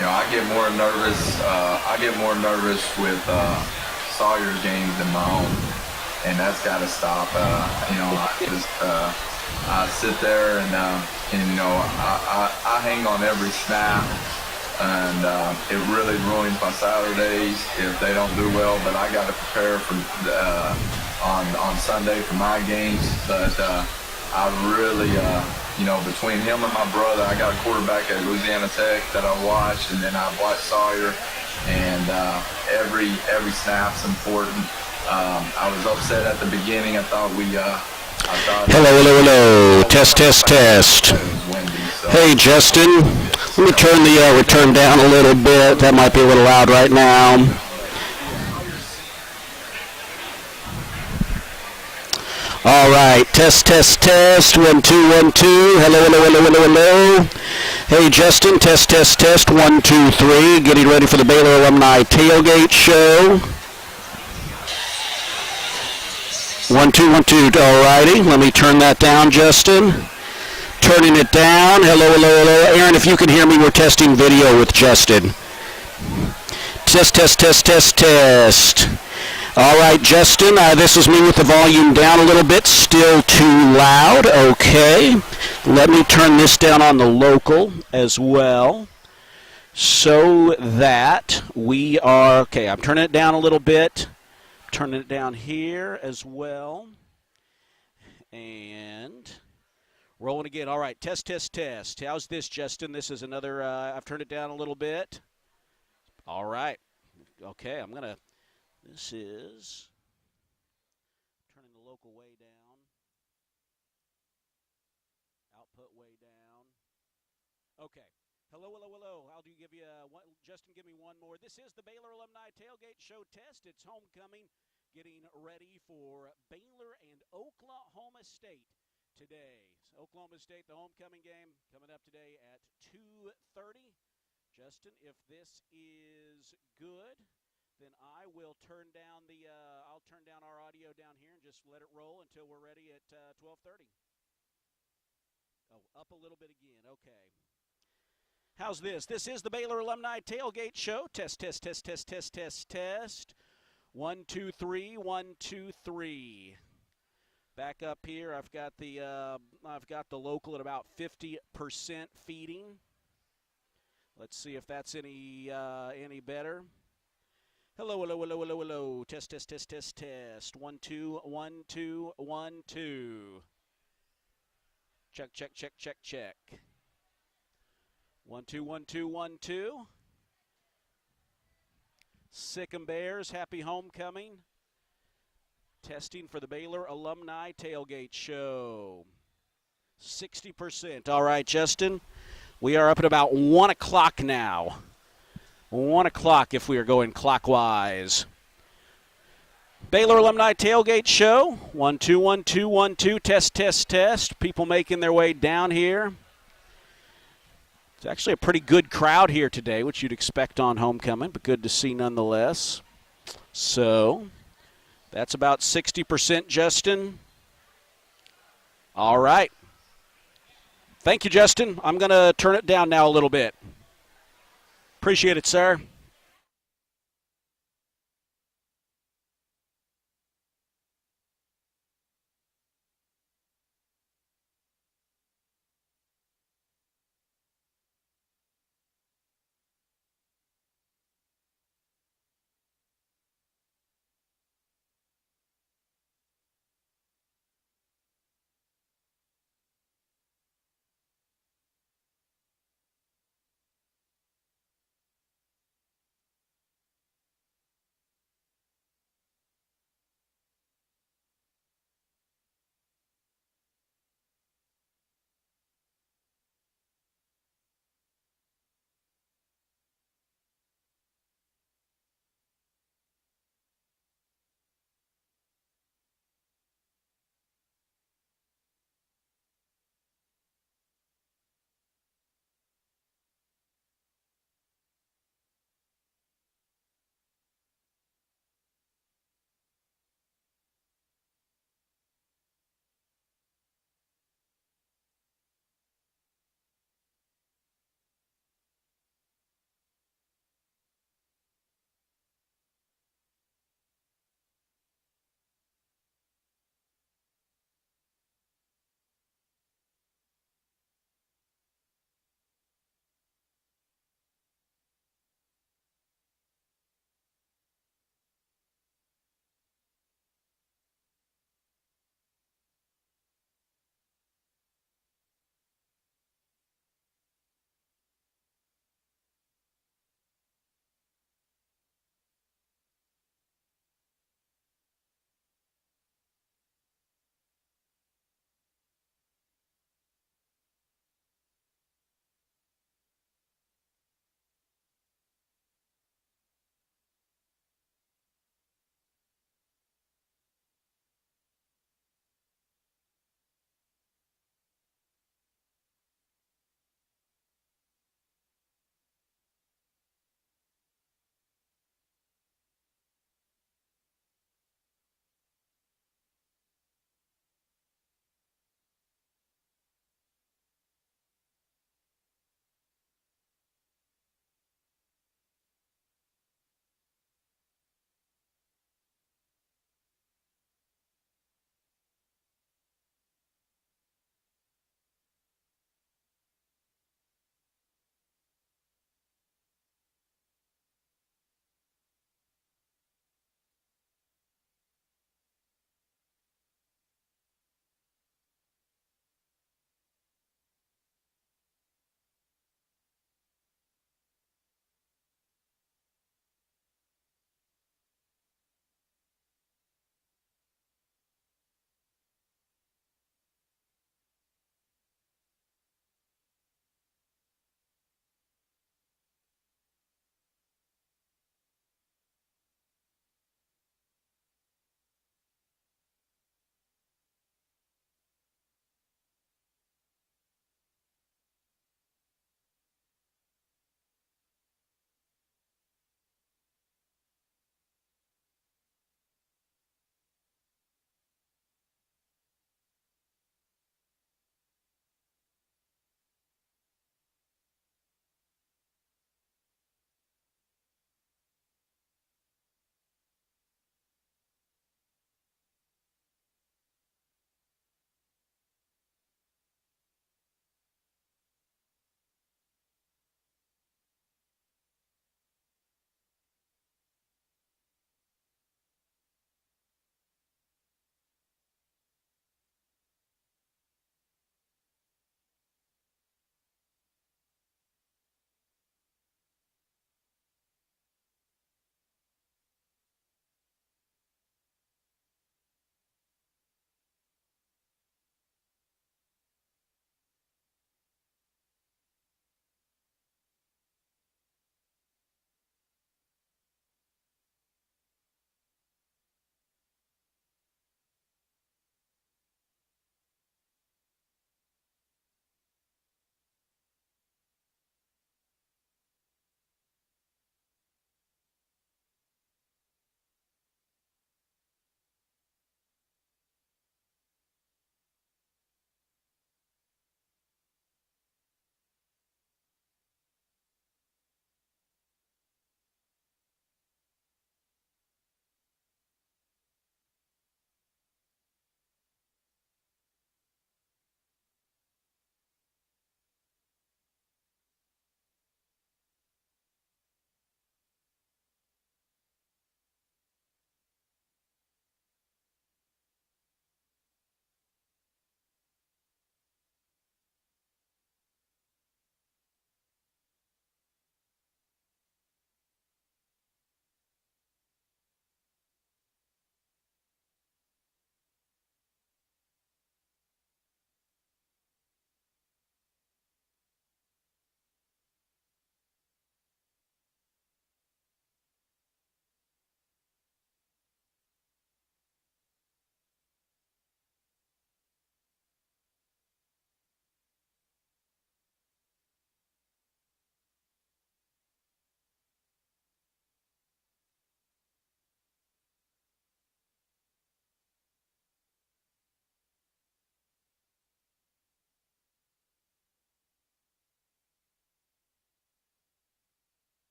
I get more nervous. I get more nervous with Sawyer's games than my own, and that's got to stop. I sit there and I hang on every snap, and it really ruins my Saturdays if they don't do well. But I got to prepare for on Sunday for my games. But I really, between him and my brother, I got a quarterback at Louisiana Tech that I watched, and then I watched Sawyer, and every snap's important. I was upset at the beginning. I thought Hello, hello, hello. Test, test, test. Hey, Justin. Let me turn the return down a little bit. That might be a little loud right now. All right. Test, test, test. 1, 2, 1, 2. Hello, hello, hello, hello, hello. Hey, Justin. Test, test, test. 1, 2, 3. Getting ready for the Baylor Alumni Tailgate show. 1, 2, 1, 2. All righty. Let me turn that down, Justin. Turning it down. Hello, hello, hello. Aaron, if you can hear me, we're testing video with Justin. Test, test, test, test, test. All right, Justin, this is me with the volume down a little bit. Still too loud. Okay. Let me turn this down on the local as well so that we are, okay, I'm turning it down a little bit. Turning it down here as well. And rolling again. All right, test, test, test. How's this, Justin? This is another, I've turned it down a little bit. All right. Okay, this is turning the local way down. Output way down. Okay. Hello, hello, hello. I'll give you Justin, give me one more. This is the Baylor Alumni Tailgate Show Test. It's homecoming, getting ready for Baylor and Oklahoma State today. So Oklahoma State, the homecoming game, coming up today at 2:30. Justin, if this is good, then I will turn down I'll turn down our audio down here and just let it roll until we're ready at 12:30. Oh, up a little bit again. Okay. How's this? This is the Baylor Alumni Tailgate Show. Test, test, test, test, test, test, test. 1, 2, 3, 1, 2, 3. Back up here, I've got the local at about 50% feeding. Let's see if that's any better. Hello, hello, hello, hello, hello. Test, test, test, test, test. 1, 2, 1, 2, 1, 2. Check, check, check, check, check. 1, 2, 1, 2, 1, 2. Sick'em Bears, happy homecoming. Testing for the Baylor Alumni Tailgate Show. 60%. All right, Justin. We are up at about 1 o'clock now. 1 o'clock if we are going clockwise. Baylor Alumni Tailgate Show. 1, 2, 1, 2, 1, 2. Test, test, test. People making their way down here. It's actually a pretty good crowd here today, which you'd expect on homecoming, but good to see nonetheless. So that's about 60%, Justin. All right. Thank you, Justin. I'm going to turn it down now a little bit. Appreciate it, sir.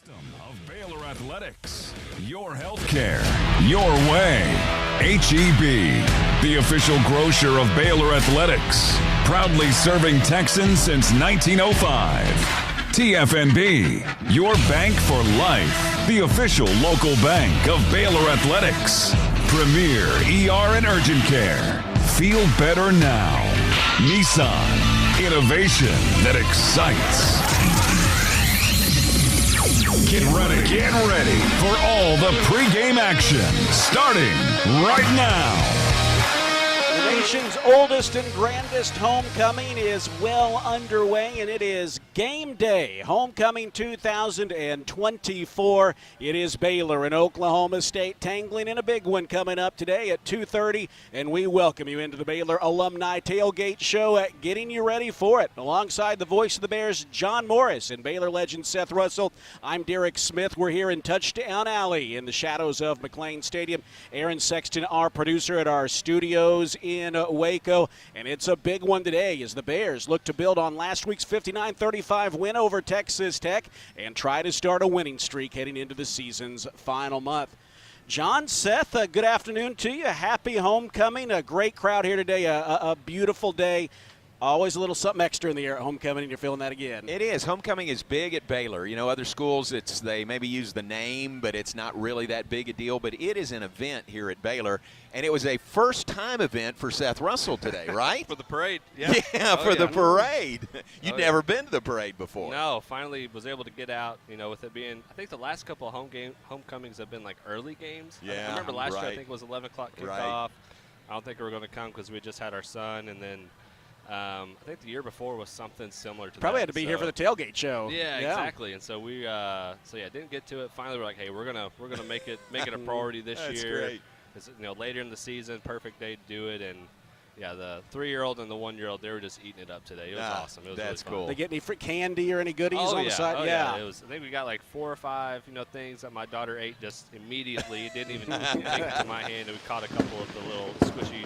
Of Baylor Athletics. Your healthcare, your way. HEB, the official grocer of Baylor Athletics. Proudly serving Texans since 1905. TFNB, your bank for life. The official local bank of Baylor Athletics. Premier ER and urgent care. Feel better now. Nissan, innovation that excites. Get ready for all the pregame action starting right now. The nation's oldest and grandest homecoming is well underway, and it is game day. Homecoming 2024. It is Baylor and Oklahoma State tangling in a big one coming up today at 2:30, and we welcome you into the Baylor Alumni Tailgate Show at getting you ready for it. Alongside the voice of the Bears, John Morris, and Baylor legend Seth Russell, I'm Derek Smith. We're here in Touchdown Alley in the shadows of McLean Stadium. Aaron Sexton, our producer, at our studios in Waco, and it's a big one today as the Bears look to build on last week's 59-35 win over Texas Tech and try to start a winning streak heading into the season's final month. John, Seth, good afternoon to you. Happy homecoming. A great crowd here today, a beautiful day. Always a little something extra in the air at homecoming, and you're feeling that again. It is. Homecoming is big at Baylor. You know, other schools, they maybe use the name, but it's not really that big a deal. But it is an event here at Baylor, and it was a first-time event for Seth Russell today, right? For the parade, yeah. Yeah, the parade. You'd never been to the parade before. No, finally was able to get out, you know, with it being, I think the last couple of homecomings have been like early games. Yeah, I remember last year, I right. think it was 11 o'clock kickoff. Right. I don't think we were going to come because we just had our son, and then I think the year before was something similar to Probably that. had to be here for the tailgate show. Yeah, exactly. And so we, didn't get to it. Finally, we're like, hey, we're gonna make it a priority this That's year. great. It's, you know, later in the season, perfect day to do it. And yeah, the 3-year-old and the 1-year-old, they were just eating it up today. It was awesome. It was that's really fun. cool. They get any free candy or any goodies on the side? Yeah. It was. I think we got like 4 or 5, things that my daughter ate just immediately. It didn't even make it to my hand. And we caught a couple of the little squishy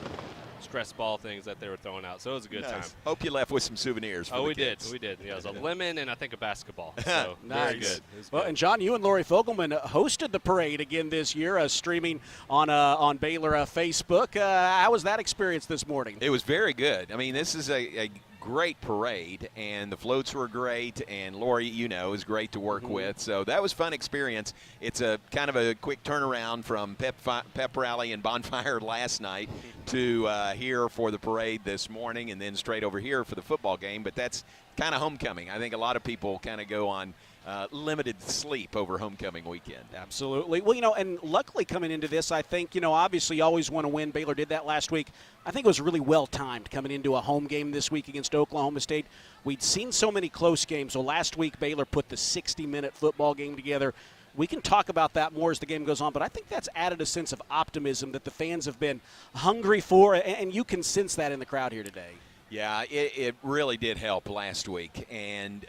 stress ball things that they were throwing out. So it was a good time. Hope you left with some souvenirs for the kids. We did. Yeah, it was a lemon and I think a basketball. So Nice. Very good. Well, and John, you and Lori Fogelman hosted the parade again this year, streaming on Baylor Facebook. How was that experience this morning? It was very good. I mean, this is a great parade, and the floats were great, and Lori, is great to work with. So that was a fun experience. It's a kind of a quick turnaround from pep rally and bonfire last night to here for the parade this morning, and then straight over here for the football game. But that's kind of homecoming. I think a lot of people kind of go on limited sleep over homecoming weekend. Absolutely. Well, and luckily coming into this, I think, obviously you always want to win. Baylor did that last week. I think it was really well timed coming into a home game this week against Oklahoma State. We'd seen so many close games. So last week Baylor put the 60-minute football game together. We can talk about that more as the game goes on, but I think that's added a sense of optimism that the fans have been hungry for, and you can sense that in the crowd here today. Yeah, it really did help last week. And,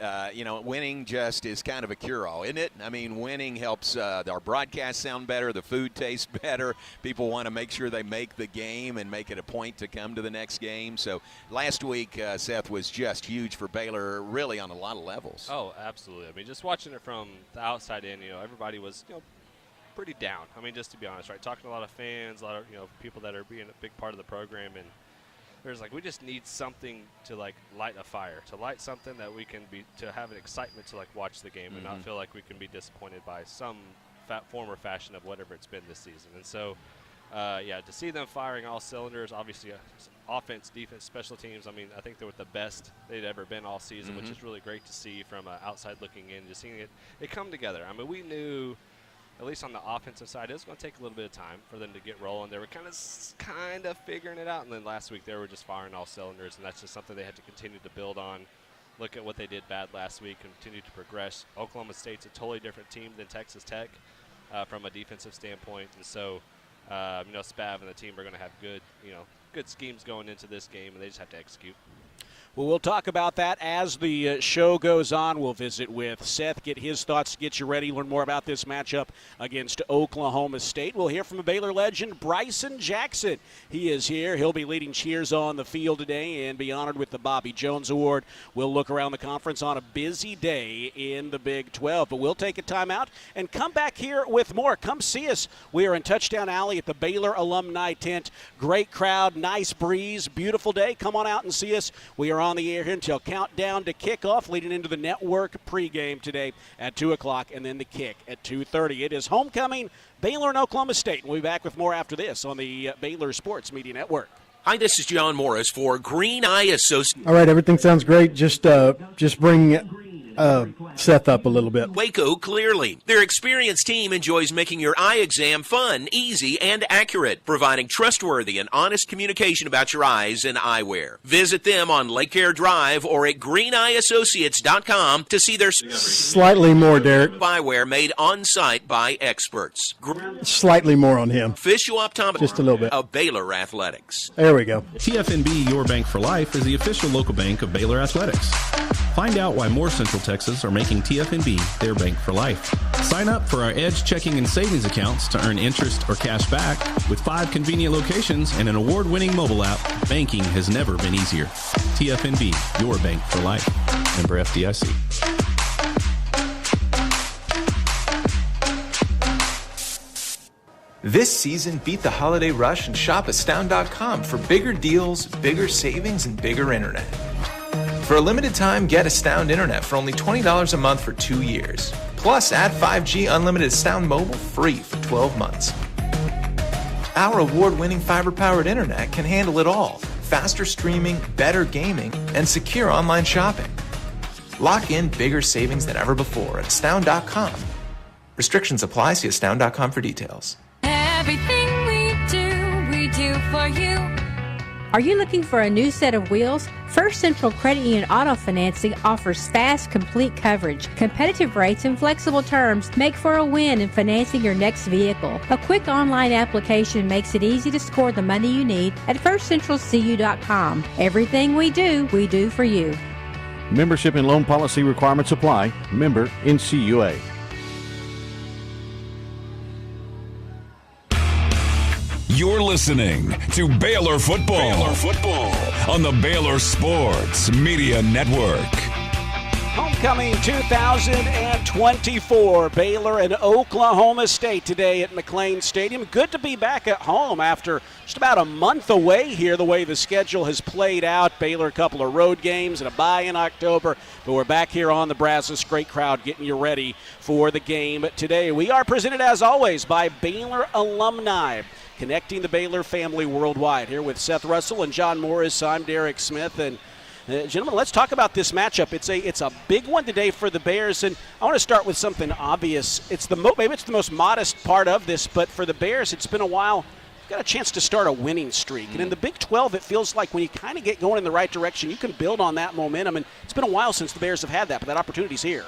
winning just is kind of a cure-all, isn't it? I mean, winning helps our broadcast sound better, the food tastes better. People want to make sure they make the game and make it a point to come to the next game. So last week, Seth, was just huge for Baylor, really on a lot of levels. Oh, absolutely. I mean, just watching it from the outside in, everybody was, pretty down. I mean, just to be honest, right? Talking to a lot of fans, a lot of, people that are being a big part of the program, and there's we just need something to light a fire, to light something that we can to have an excitement to watch the game and not feel like we can be disappointed by some form or fashion of whatever it's been this season. And so, to see them firing all cylinders, obviously offense, defense, special teams. I mean, I think they were the best they'd ever been all season, which is really great to see from outside looking in, just seeing it come together. I mean, we knew, at least on the offensive side, it was going to take a little bit of time for them to get rolling. They were kind of figuring it out, and then last week they were just firing all cylinders, and that's just something they had to continue to build on. Look at what they did bad last week, continue to progress. Oklahoma State's a totally different team than Texas Tech from a defensive standpoint, and so Spav and the team are going to have good schemes going into this game, and they just have to execute. Well, we'll talk about that as the show goes on. We'll visit with Seth, get his thoughts, get you ready, learn more about this matchup against Oklahoma State. We'll hear from a Baylor legend, Bryson Jackson. He is here. He'll be leading cheers on the field today and be honored with the Bobby Jones Award. We'll look around the conference on a busy day in the Big 12, but we'll take a timeout and come back here with more. Come see us. We are in Touchdown Alley at the Baylor Alumni Tent. Great crowd, nice breeze, beautiful day. Come on out and see us. We are on the air here until countdown to kickoff, leading into the network pregame today at 2 o'clock, and then the kick at 2:30. It is homecoming, Baylor and Oklahoma State. We'll be back with more after this on the Baylor Sports Media Network. Hi, this is John Morris for Green Eye Associates. All right, everything sounds great. Just bring Seth up a little bit. Waco Clearly. Their experienced team enjoys making your eye exam fun, easy, and accurate, providing trustworthy and honest communication about your eyes and eyewear. Visit them on Lake Air Drive or at greeneyeassociates.com to see their Slightly more, Derek. eyewear made on-site by experts. Slightly more on him. Official optometrist Just a little bit. of Baylor Athletics. There we go. TFNB Your Bank for Life is the official local bank of Baylor Athletics. Find out why more Central Texas are making TFNB their bank for life. Sign up for our Edge checking and savings accounts to earn interest or cash back. With 5 convenient locations and an award-winning mobile app, banking has never been easier. TFNB, your bank for life. Member FDIC. This season, beat the holiday rush and shop Astound.com for bigger deals, bigger savings, and bigger internet. For a limited time, get Astound Internet for only $20 a month for 2 years. Plus, add 5G unlimited Astound Mobile free for 12 months. Our award-winning fiber-powered internet can handle it all. Faster streaming, better gaming, and secure online shopping. Lock in bigger savings than ever before at Astound.com. Restrictions apply. See Astound.com for details. Everything we do for you. Are you looking for a new set of wheels? First Central Credit Union Auto Financing offers fast, complete coverage, competitive rates, and flexible terms make for a win in financing your next vehicle. A quick online application makes it easy to score the money you need at firstcentralcu.com. Everything we do for you. Membership and loan policy requirements apply. Member NCUA. You're listening to Baylor Football, on the Baylor Sports Media Network. Homecoming 2024, Baylor and Oklahoma State today at McLean Stadium. Good to be back at home after just about a month away here, the way the schedule has played out. Baylor, a couple of road games and a bye in October, but we're back here on the Brazos. Great crowd getting you ready for the game today. We are presented, as always, by Baylor Alumni, connecting the Baylor family worldwide. Here with Seth Russell and John Morris, I'm Derek Smith. And gentlemen, let's talk about this matchup. It's a big one today for the Bears, and I want to start with something obvious. Maybe it's the most modest part of this, but for the Bears, it's been a while. Got a chance to start a winning streak. And in the Big 12, it feels like when you kind of get going in the right direction, you can build on that momentum. And it's been a while since the Bears have had that, but that opportunity's here.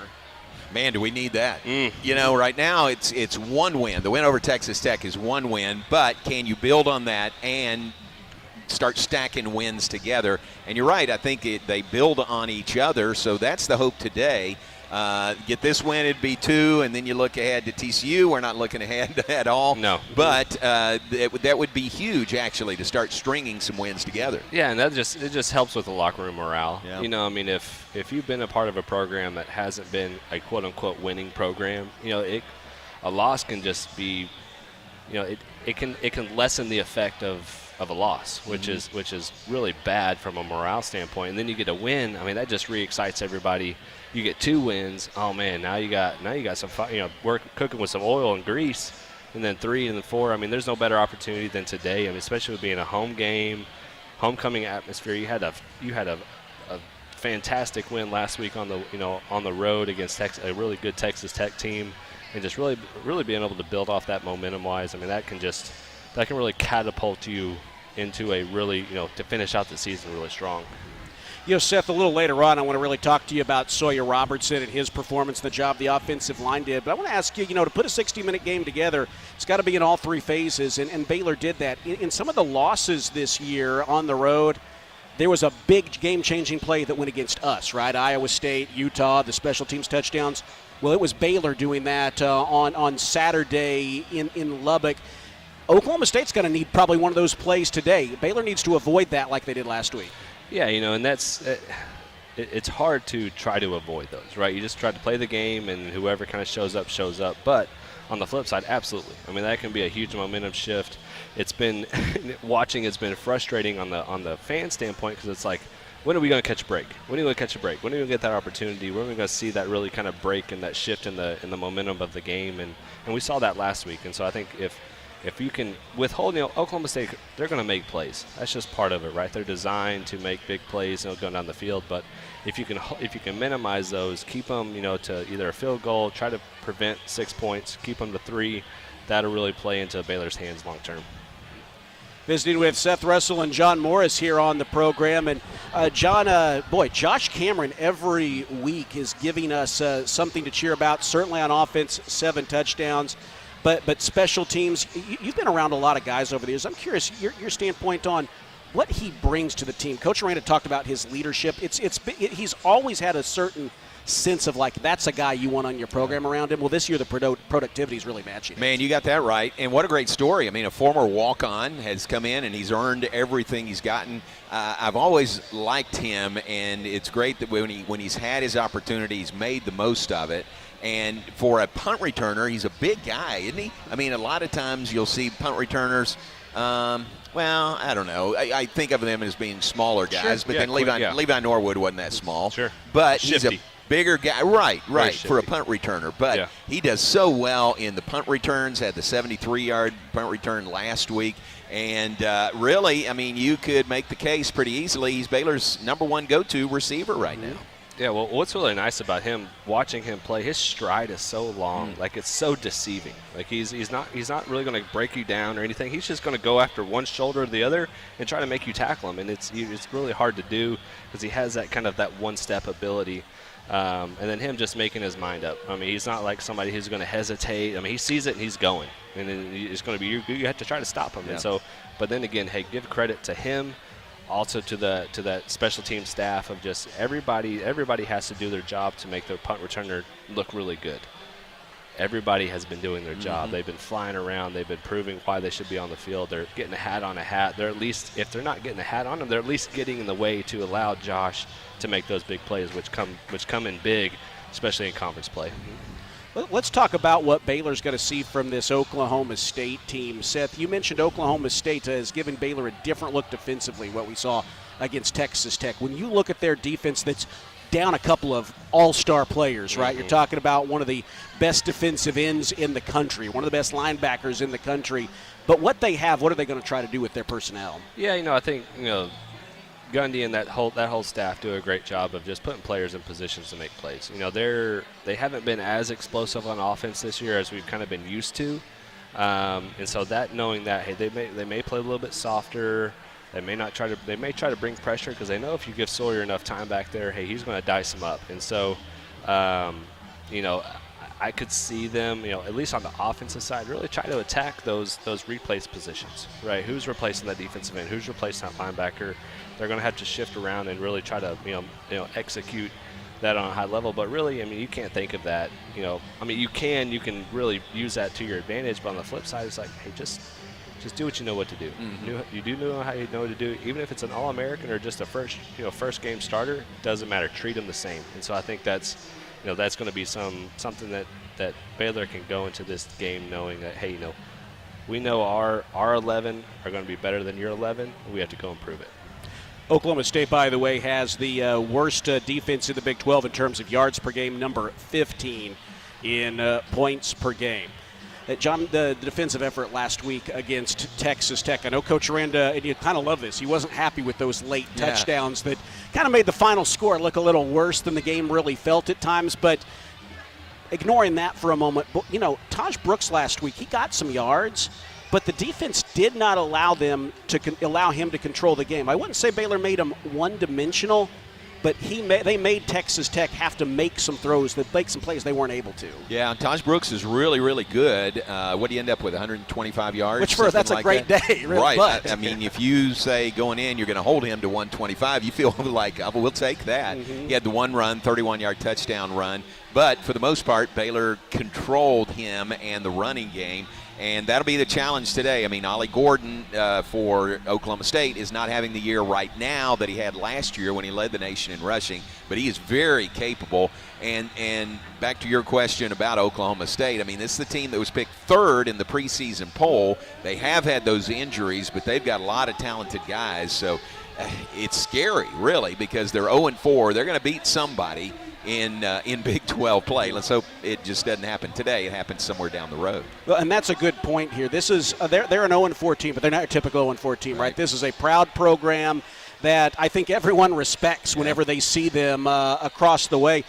Man, do we need that. You know, right now it's one win. The win over Texas Tech is one win, but can you build on that and start stacking wins together? And you're right, I think they build on each other, so that's the hope today. Get this win, it'd be 2, and then you look ahead to TCU. We're not looking ahead at all. No. But that would be huge, actually, to start stringing some wins together. Yeah, and it just helps with the locker room morale. Yeah. You know, I mean, if you've been a part of a program that hasn't been a quote-unquote winning program, you know, a loss can just be, you know, it can lessen the effect of a loss, which is really bad from a morale standpoint. And then you get a win. I mean, that just re-excites everybody. You get 2 wins. Oh man, now you got some, you know, we're cooking with some oil and grease. And then 3 and then 4. I mean, there's no better opportunity than today. I mean, especially with being a home game, homecoming atmosphere. You had a fantastic win last week on the road against a really good Texas Tech team, and just really being able to build off that momentum wise. I mean, that can really catapult you into a really, you know, to finish out the season really strong. You know, Seth, a little later on, I want to really talk to you about Sawyer Robertson and his performance, the job the offensive line did. But I want to ask you, you know, to put a 60-minute game together, it's got to be in all 3 phases, and Baylor did that. In some of the losses this year on the road, there was a big game-changing play that went against us, right? Iowa State, Utah, the special teams touchdowns. Well, it was Baylor doing that on Saturday in Lubbock. Oklahoma State's going to need probably one of those plays today. Baylor needs to avoid that like they did last week. Yeah, and that's it's hard to try to avoid those, right? You just try to play the game, and whoever kind of shows up. But on the flip side, absolutely. I mean, that can be a huge momentum shift. It's been watching. It's been frustrating on the fan standpoint because it's like, when are we going to catch a break? When are we going to catch a break? When are we going to get that opportunity? When are we going to see that really kind of break and that shift in the momentum of the game? And we saw that last week. And so I think if you can withhold, Oklahoma State, they're going to make plays. That's just part of it, right? They're designed to make big plays, going down the field. But if you can minimize those, keep them, to either a field goal, try to prevent 6 points, keep them to 3. That'll really play into Baylor's hands long term. Visiting with Seth Russell and John Morris here on the program. And, John, Josh Cameron every week is giving us something to cheer about, certainly on offense, 7 touchdowns. But special teams, you've been around a lot of guys over the years. I'm curious your standpoint on what he brings to the team. Coach Aranda talked about his leadership. He's always had a certain sense of, like, that's a guy you want on your program around him. Well, this year the productivity is really matching. Man, you got that right. And what a great story. I mean, a former walk-on has come in, and he's earned everything he's gotten. I've always liked him, and it's great that when he's had his opportunity, he's made the most of it. And for a punt returner, he's a big guy, isn't he? I mean, a lot of times you'll see punt returners, well, I don't know. I think of them as being smaller guys, sure. but Yeah, then Levi Norwood wasn't that small. Sure. But Shifty. he's a bigger guy. Right, for a punt returner. But he does so well in the punt returns, had the 73-yard punt return last week. And really, I mean, you could make the case pretty easily. He's Baylor's number 1 go-to receiver right now. Yeah, well, what's really nice about him, watching him play, his stride is so long, like it's so deceiving. Like he's not really going to break you down or anything. He's just going to go after one shoulder or the other and try to make you tackle him, and it's really hard to do because he has that kind of that one-step ability. And then him just making his mind up. I mean, he's not like somebody who's going to hesitate. I mean, he sees it and he's going, and then it's going to be you have to try to stop him. Yeah. And so, but then again, hey, give credit to him. Also to that special team staff of just everybody has to do their job to make their punt returner look really good. Everybody has been doing their job. They've been flying around. They've been proving why they should be on the field. They're getting a hat on a hat. They're at least, if they're not getting a hat on them, they're at least getting in the way to allow Josh to make those big plays, which come in big, especially in conference play. Let's talk about what Baylor's going to see from this Oklahoma State team. Seth, you mentioned Oklahoma State has given Baylor a different look defensively, what we saw against Texas Tech. When you look at their defense that's down a couple of all-star players, right? You're talking about one of the best defensive ends in the country, one of the best linebackers in the country. But what they have, what are they going to try to do with their personnel? Yeah, I think, Gundy and that whole staff do a great job of just putting players in positions to make plays. They haven't been as explosive on offense this year as we've kind of been used to, and so that knowing that, hey, they may play a little bit softer. They may try to bring pressure because they know if you give Sawyer enough time back there, hey, he's going to dice him up. And so, I could see them, at least on the offensive side, really try to attack those replace positions, right? Who's replacing that defensive end? Who's replacing that linebacker? They're going to have to shift around and really try to, execute that on a high level. But really, I mean, you can't think of that, you can really use that to your advantage. But on the flip side, it's like, hey, just do what you know what to do. You do know how you know what to do. Even if it's an All-American or just a first game starter, doesn't matter. Treat them the same. And so I think that's going to be something that Baylor can go into this game knowing that, hey, we know our 11 are going to be better than your 11. We have to go improve it. Oklahoma State, by the way, has the worst defense in the Big 12 in terms of yards per game, number 15 in points per game. John, the defensive effort last week against Texas Tech, I know Coach Aranda, and you kind of love this, he wasn't happy with those late touchdowns that kind of made the final score look a little worse than the game really felt at times. But ignoring that for a moment, Taj Brooks last week, he got some yards, but the defense did not allow him to control the game. I wouldn't say Baylor made him one-dimensional, but they made Texas Tech have to make some throws, make some plays they weren't able to. Yeah, Taj Brooks is really, really good. What do you end up with, 125 yards? Which that's a great day, really. Right. But. I mean, if you say going in you're going to hold him to 125, you feel like, oh, we'll take that. Mm-hmm. He had the one run, 31-yard touchdown run. But for the most part, Baylor controlled him and the running game. And that'll be the challenge today. I mean, Ollie Gordon for Oklahoma State is not having the year right now that he had last year when he led the nation in rushing, but he is very capable. And back to your question about Oklahoma State, I mean, this is the team that was picked third in the preseason poll. They have had those injuries, but they've got a lot of talented guys. So it's scary, really, because they're 0-4. They're going to beat somebody in Big 12 play. Let's hope it just doesn't happen today. It happens somewhere down the road. Well, and that's a good point here. This is they're an 0-4 team, but they're not a typical 0-4 team, right? This is a proud program that I think everyone respects whenever they see them across the way.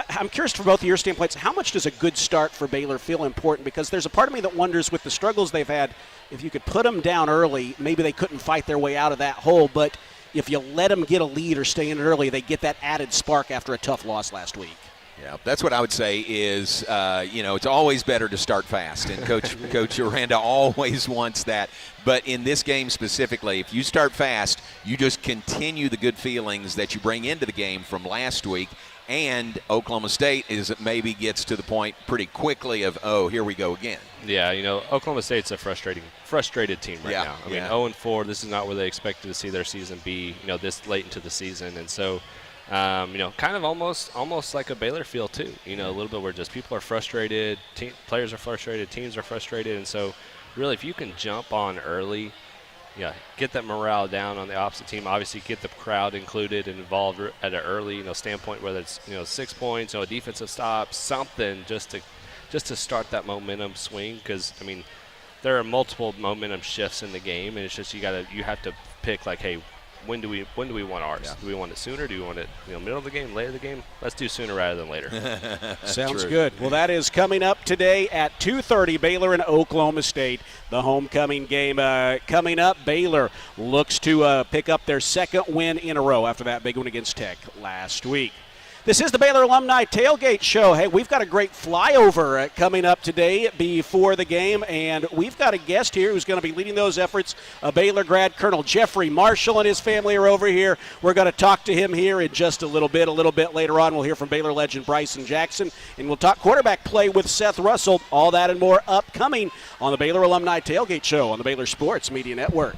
I'm curious from both of your standpoints, how much does a good start for Baylor feel important? Because there's a part of me that wonders with the struggles they've had, if you could put them down early, maybe they couldn't fight their way out of that hole, but if you let them get a lead or stay in early, they get that added spark after a tough loss last week. Yeah, that's what I would say is, it's always better to start fast, and Coach Aranda always wants that. But in this game specifically, if you start fast, you just continue the good feelings that you bring into the game from last week, and Oklahoma State maybe gets to the point pretty quickly of, oh, here we go again. Yeah, Oklahoma State's a frustrated team right now. I mean, 0-4, this is not where they expected to see their season be, this late into the season. And so, kind of almost like a Baylor feel too, a little bit where just people are frustrated, players are frustrated, teams are frustrated. And so really if you can jump on early, get that morale down on the opposite team. Obviously, get the crowd included and involved at an early, standpoint, whether it's 6 points, a defensive stop, something just to start that momentum swing. Because I mean, there are multiple momentum shifts in the game, and it's just you have to pick like, hey, when do we want ours? Yeah. Do we want it sooner? Do we want it middle of the game, late of the game? Let's do sooner rather than later. Sounds good. Well, that is coming up today at 2:30. Baylor and Oklahoma State, the homecoming game coming up. Baylor looks to pick up their second win in a row after that big one against Tech last week. This is the Baylor Alumni Tailgate Show. Hey, we've got a great flyover coming up today before the game, and we've got a guest here who's going to be leading those efforts. A Baylor grad, Colonel Jeffrey Marshall and his family are over here. We're going to talk to him here in just a little bit. A little bit later on, we'll hear from Baylor legend Bryson Jackson, and we'll talk quarterback play with Seth Russell. All that and more upcoming on the Baylor Alumni Tailgate Show on the Baylor Sports Media Network.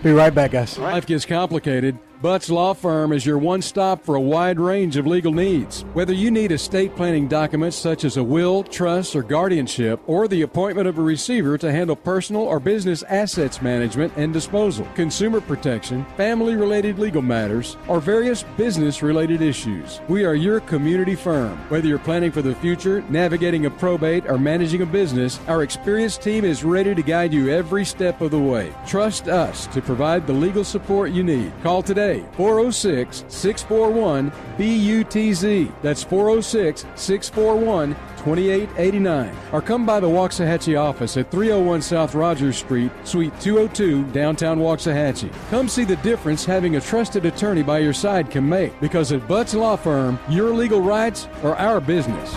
Be right back, guys. Life gets complicated. Butts Law Firm is your one stop for a wide range of legal needs. Whether you need estate planning documents such as a will, trust, or guardianship, or the appointment of a receiver to handle personal or business assets management and disposal, consumer protection, family-related legal matters, or various business-related issues, we are your community firm. Whether you're planning for the future, navigating a probate, or managing a business, our experienced team is ready to guide you every step of the way. Trust us to provide the legal support you need. Call today. 406-641-BUTZ. That's 406-641-2889. Or come by the Waxahachie office at 301 South Rogers Street, Suite 202, downtown Waxahachie. Come see the difference having a trusted attorney by your side can make. Because at Butts Law Firm, your legal rights are our business.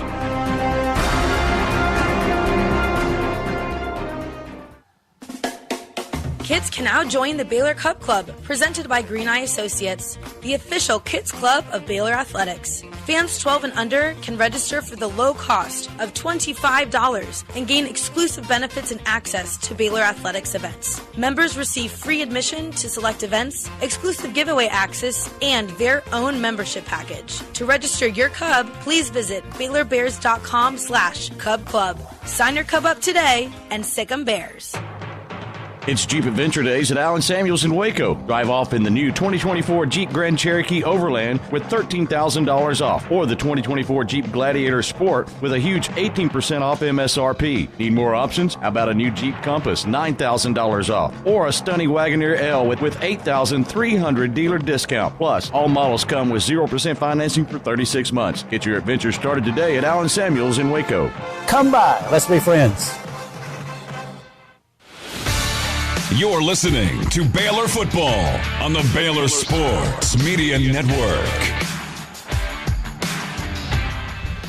Kids can now join the Baylor Cup Club, presented by Green Eye Associates, the official kids club of Baylor Athletics. Fans 12 and under can register for the low cost of $25 and gain exclusive benefits and access to Baylor Athletics events. Members receive free admission to select events, exclusive giveaway access, and their own membership package. To register your Cub, please visit BaylorBears.com/Cub Club. Sign your Cub up today and sick 'em Bears. It's Jeep Adventure Days at Allen Samuels in Waco. Drive off in the new 2024 Jeep Grand Cherokee Overland with $13,000 off, or the 2024 Jeep Gladiator Sport with a huge 18% off MSRP. Need more options? How about a new Jeep Compass, $9,000 off, or a stunning Wagoneer L with $8,300 dealer discount. Plus, all models come with 0% financing for 36 months. Get your adventure started today at Allen Samuels in Waco. Come by. Let's be friends. You're listening to Baylor Football on the Baylor Sports Media Network.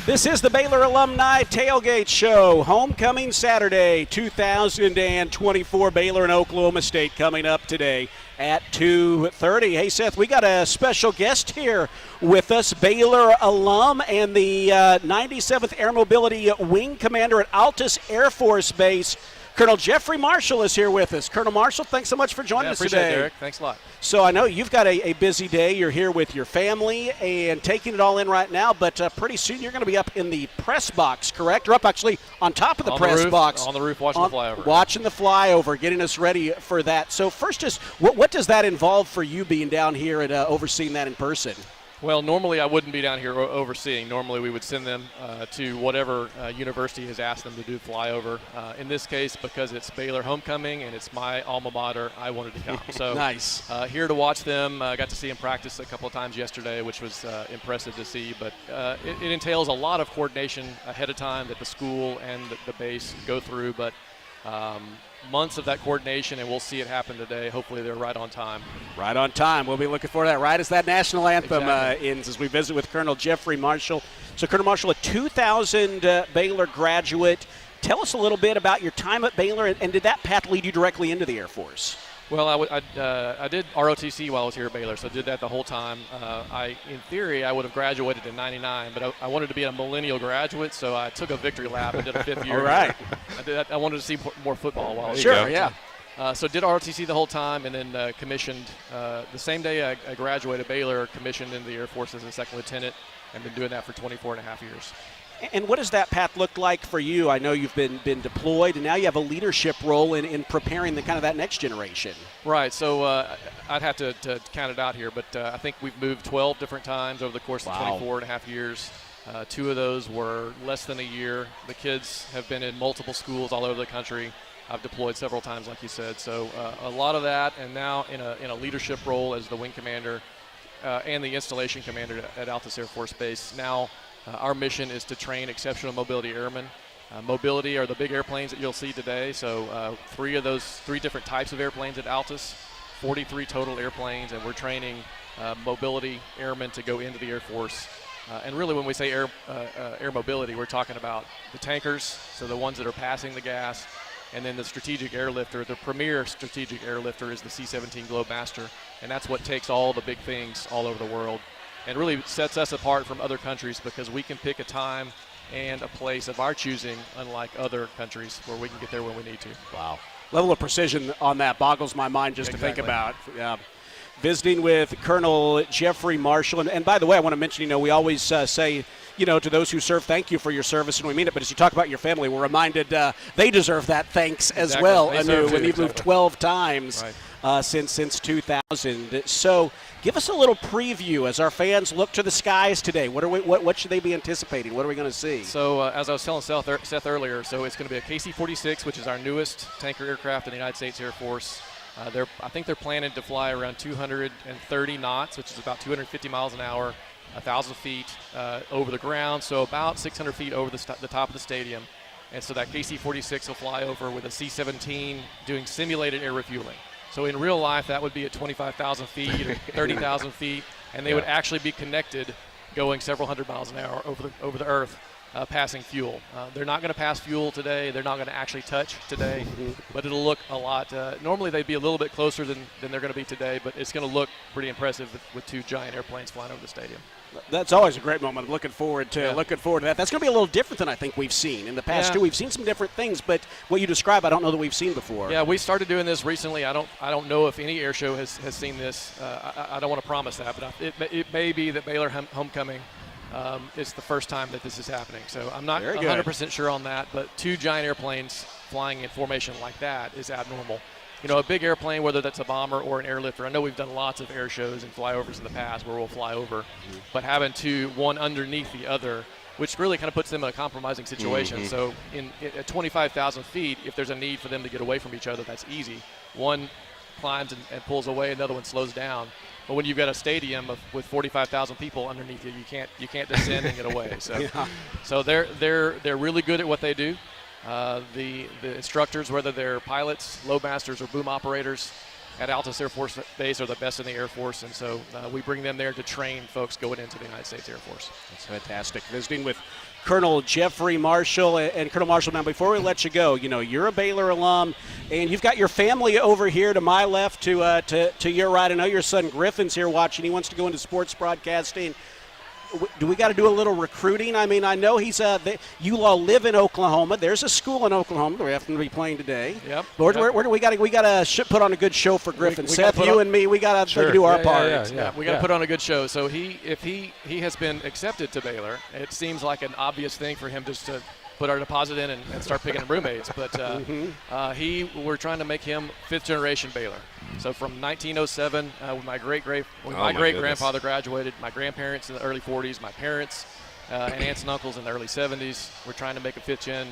This is the Baylor Alumni Tailgate Show. Homecoming Saturday, 2024. Baylor and Oklahoma State coming up today at 2:30. Hey, Seth, we got a special guest here with us, Baylor alum and the 97th Air Mobility Wing Commander at Altus Air Force Base. Colonel Jeffrey Marshall is here with us. Colonel Marshall, thanks so much for joining us today. Appreciate it, Derek. Thanks a lot. So I know you've got a busy day. You're here with your family and taking it all in right now, but pretty soon you're going to be up in the press box, correct? Or up actually on top of the press box. On the roof, watching the flyover. Watching the flyover, getting us ready for that. So first, just what does that involve for you being down here and overseeing that in person? Well, normally I wouldn't be down here overseeing. Normally we would send them to whatever university has asked them to do flyover. In this case, because it's Baylor homecoming and it's my alma mater, I wanted to come. So nice. Here to watch them. Got to see them practice a couple of times yesterday, which was impressive to see. But it entails a lot of coordination ahead of time that the school and the base go through. But months of that coordination, and we'll see it happen today. Hopefully they're right on time. Right on time. We'll be looking for that right as that national anthem ends as we visit with Colonel Jeffrey Marshall. So, Colonel Marshall, a 2000 Baylor graduate. Tell us a little bit about your time at Baylor, and did that path lead you directly into the Air Force? Well, I did ROTC while I was here at Baylor, so I did that the whole time. In theory, I would have graduated in '99, but I wanted to be a millennial graduate, so I took a victory lap and did a fifth year. All right. I wanted to see more football while I was Sure, here. yeah. So did ROTC the whole time, and then commissioned the same day I graduated Baylor, commissioned into the Air Force as a second lieutenant, and been doing that for 24 and a half years. And what does that path look like for you? I know you've been deployed, and now you have a leadership role in preparing the kind of that next generation. Right. So I'd have to count it out here, but I think we've moved 12 different times over the course of 24 and a half years. 2 of those were less than a year. The kids have been in multiple schools all over the country. I've deployed several times, like you said. So a lot of that, and now in a leadership role as the wing commander and the installation commander at Altus Air Force Base. Now our mission is to train exceptional mobility airmen. Mobility are the big airplanes that you'll see today. So 3 different types of airplanes at Altus, 43 total airplanes, and we're training mobility airmen to go into the Air Force. And really when we say air mobility, we're talking about the tankers, so the ones that are passing the gas, and then the strategic airlifter. The premier strategic airlifter is the C-17 Globemaster, and that's what takes all the big things all over the world. And really sets us apart from other countries because we can pick a time and a place of our choosing, unlike other countries where we can get there when we need to. Wow. Level of precision on that boggles my mind just to think about. Visiting with Colonel Jeffrey Marshall. And by the way, I want to mention, we always say, to those who serve, thank you for your service, and we mean it. But as you talk about your family, we're reminded they deserve that thanks as well. When you've moved 12 times. Right. Since 2000. So give us a little preview as our fans look to the skies today. What should they be anticipating? What are we going to see? So as I was telling Seth earlier, so it's going to be a KC-46, which is our newest tanker aircraft in the United States Air Force. I think they're planning to fly around 230 knots, which is about 250 miles an hour, 1,000 feet over the ground, so about 600 feet over the top of the stadium. And so that KC-46 will fly over with a C-17 doing simulated air refueling. So in real life, that would be at 25,000 feet or 30,000 feet, and they would actually be connected going several hundred miles an hour over the earth, passing fuel. They're not going to pass fuel today. They're not going to actually touch today, but it'll look a lot. Normally, they'd be a little bit closer than they're going to be today, but it's going to look pretty impressive with 2 giant airplanes flying over the stadium. That's always a great moment. Looking forward to that. That's going to be a little different than I think we've seen in the past too. We've seen some different things, but what you describe, I don't know that we've seen before. Yeah, we started doing this recently. I don't know if any air show has seen this. I don't want to promise that, but it may be that Baylor homecoming is the first time that this is happening. So I'm not 100% sure on that, but 2 giant airplanes flying in formation like that is abnormal. A big airplane, whether that's a bomber or an airlifter. I know we've done lots of air shows and flyovers in the past where we'll fly over, but having one underneath the other, which really kind of puts them in a compromising situation. So at 25,000 feet, if there's a need for them to get away from each other, that's easy. One climbs and pulls away, another one slows down. But when you've got a stadium with 45,000 people underneath you, you can't descend and get away. So, so they're really good at what they do. The instructors, whether they're pilots, loadmasters, or boom operators at Altus Air Force Base, are the best in the Air Force, and so we bring them there to train folks going into the United States Air Force. That's fantastic. Visiting with Colonel Jeffrey Marshall. And Colonel Marshall, now before we let you go, you're a Baylor alum, and you've got your family over here to my left, to your right. I know your son Griffin's here watching. He wants to go into sports broadcasting. Do we got to do a little recruiting? I mean, I know you all live in Oklahoma. There's a school in Oklahoma that we happen to be playing today. Yep. Lord, we got to put on a good show for Griffin. Seth, you and me, we got to do our part. Yeah, we got to put on a good show. So if he has been accepted to Baylor, it seems like an obvious thing for him just to put our deposit in and start picking roommates. But we're trying to make him fifth-generation Baylor. So from 1907, when my great-grandfather graduated, my grandparents in the early 40s, my parents and aunts and uncles in the early 70s, we're trying to make a fifth-gen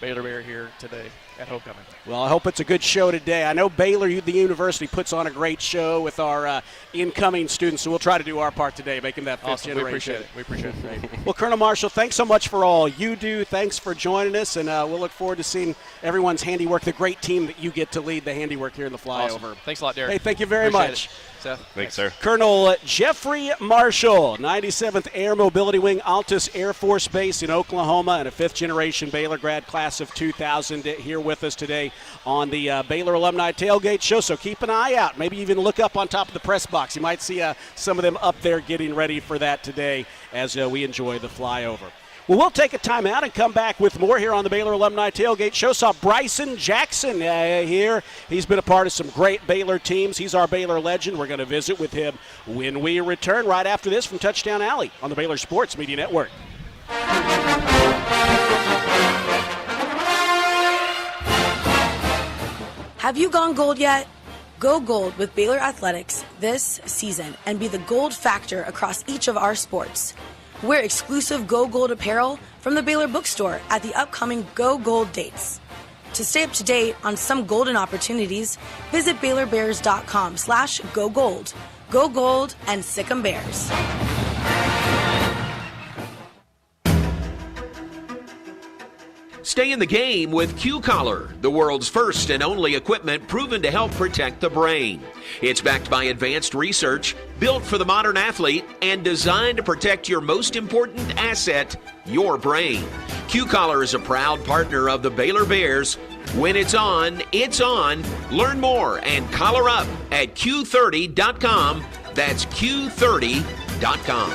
Baylor Bear here today at homecoming. Well, I hope it's a good show today. I know Baylor, the university, puts on a great show with our incoming students, so we'll try to do our part today, making that fifth generation. We appreciate it. Well, Colonel Marshall, thanks so much for all you do. Thanks for joining us, and we'll look forward to seeing everyone's handiwork, the great team that you get to lead the handiwork here in the flyover. Awesome. Thanks a lot, Derek. Hey, thank you very much. Seth. Thanks, sir. Colonel Jeffrey Marshall, 97th Air Mobility Wing, Altus Air Force Base in Oklahoma, and a fifth-generation Baylor grad, class of 2000, here with us today on the Baylor Alumni Tailgate Show. So keep an eye out. Maybe even look up on top of the press box. You might see some of them up there getting ready for that today as we enjoy the flyover. Well, we'll take a timeout and come back with more here on the Baylor Alumni Tailgate Show. Saw Bryson Jackson here. He's been a part of some great Baylor teams. He's our Baylor legend. We're going to visit with him when we return right after this from Touchdown Alley on the Baylor Sports Media Network. Have you gone gold yet? Go gold with Baylor Athletics this season and be the gold factor across each of our sports. Wear exclusive Go Gold apparel from the Baylor Bookstore at the upcoming Go Gold dates. To stay up to date on some golden opportunities, visit BaylorBears.com/Go Gold. Go Gold and Sick 'em Bears. Stay in the game with Q-Collar, the world's first and only equipment proven to help protect the brain. It's backed by advanced research, built for the modern athlete, and designed to protect your most important asset, your brain. Q-Collar is a proud partner of the Baylor Bears. When it's on, it's on. Learn more and collar up at Q30.com. That's Q30.com.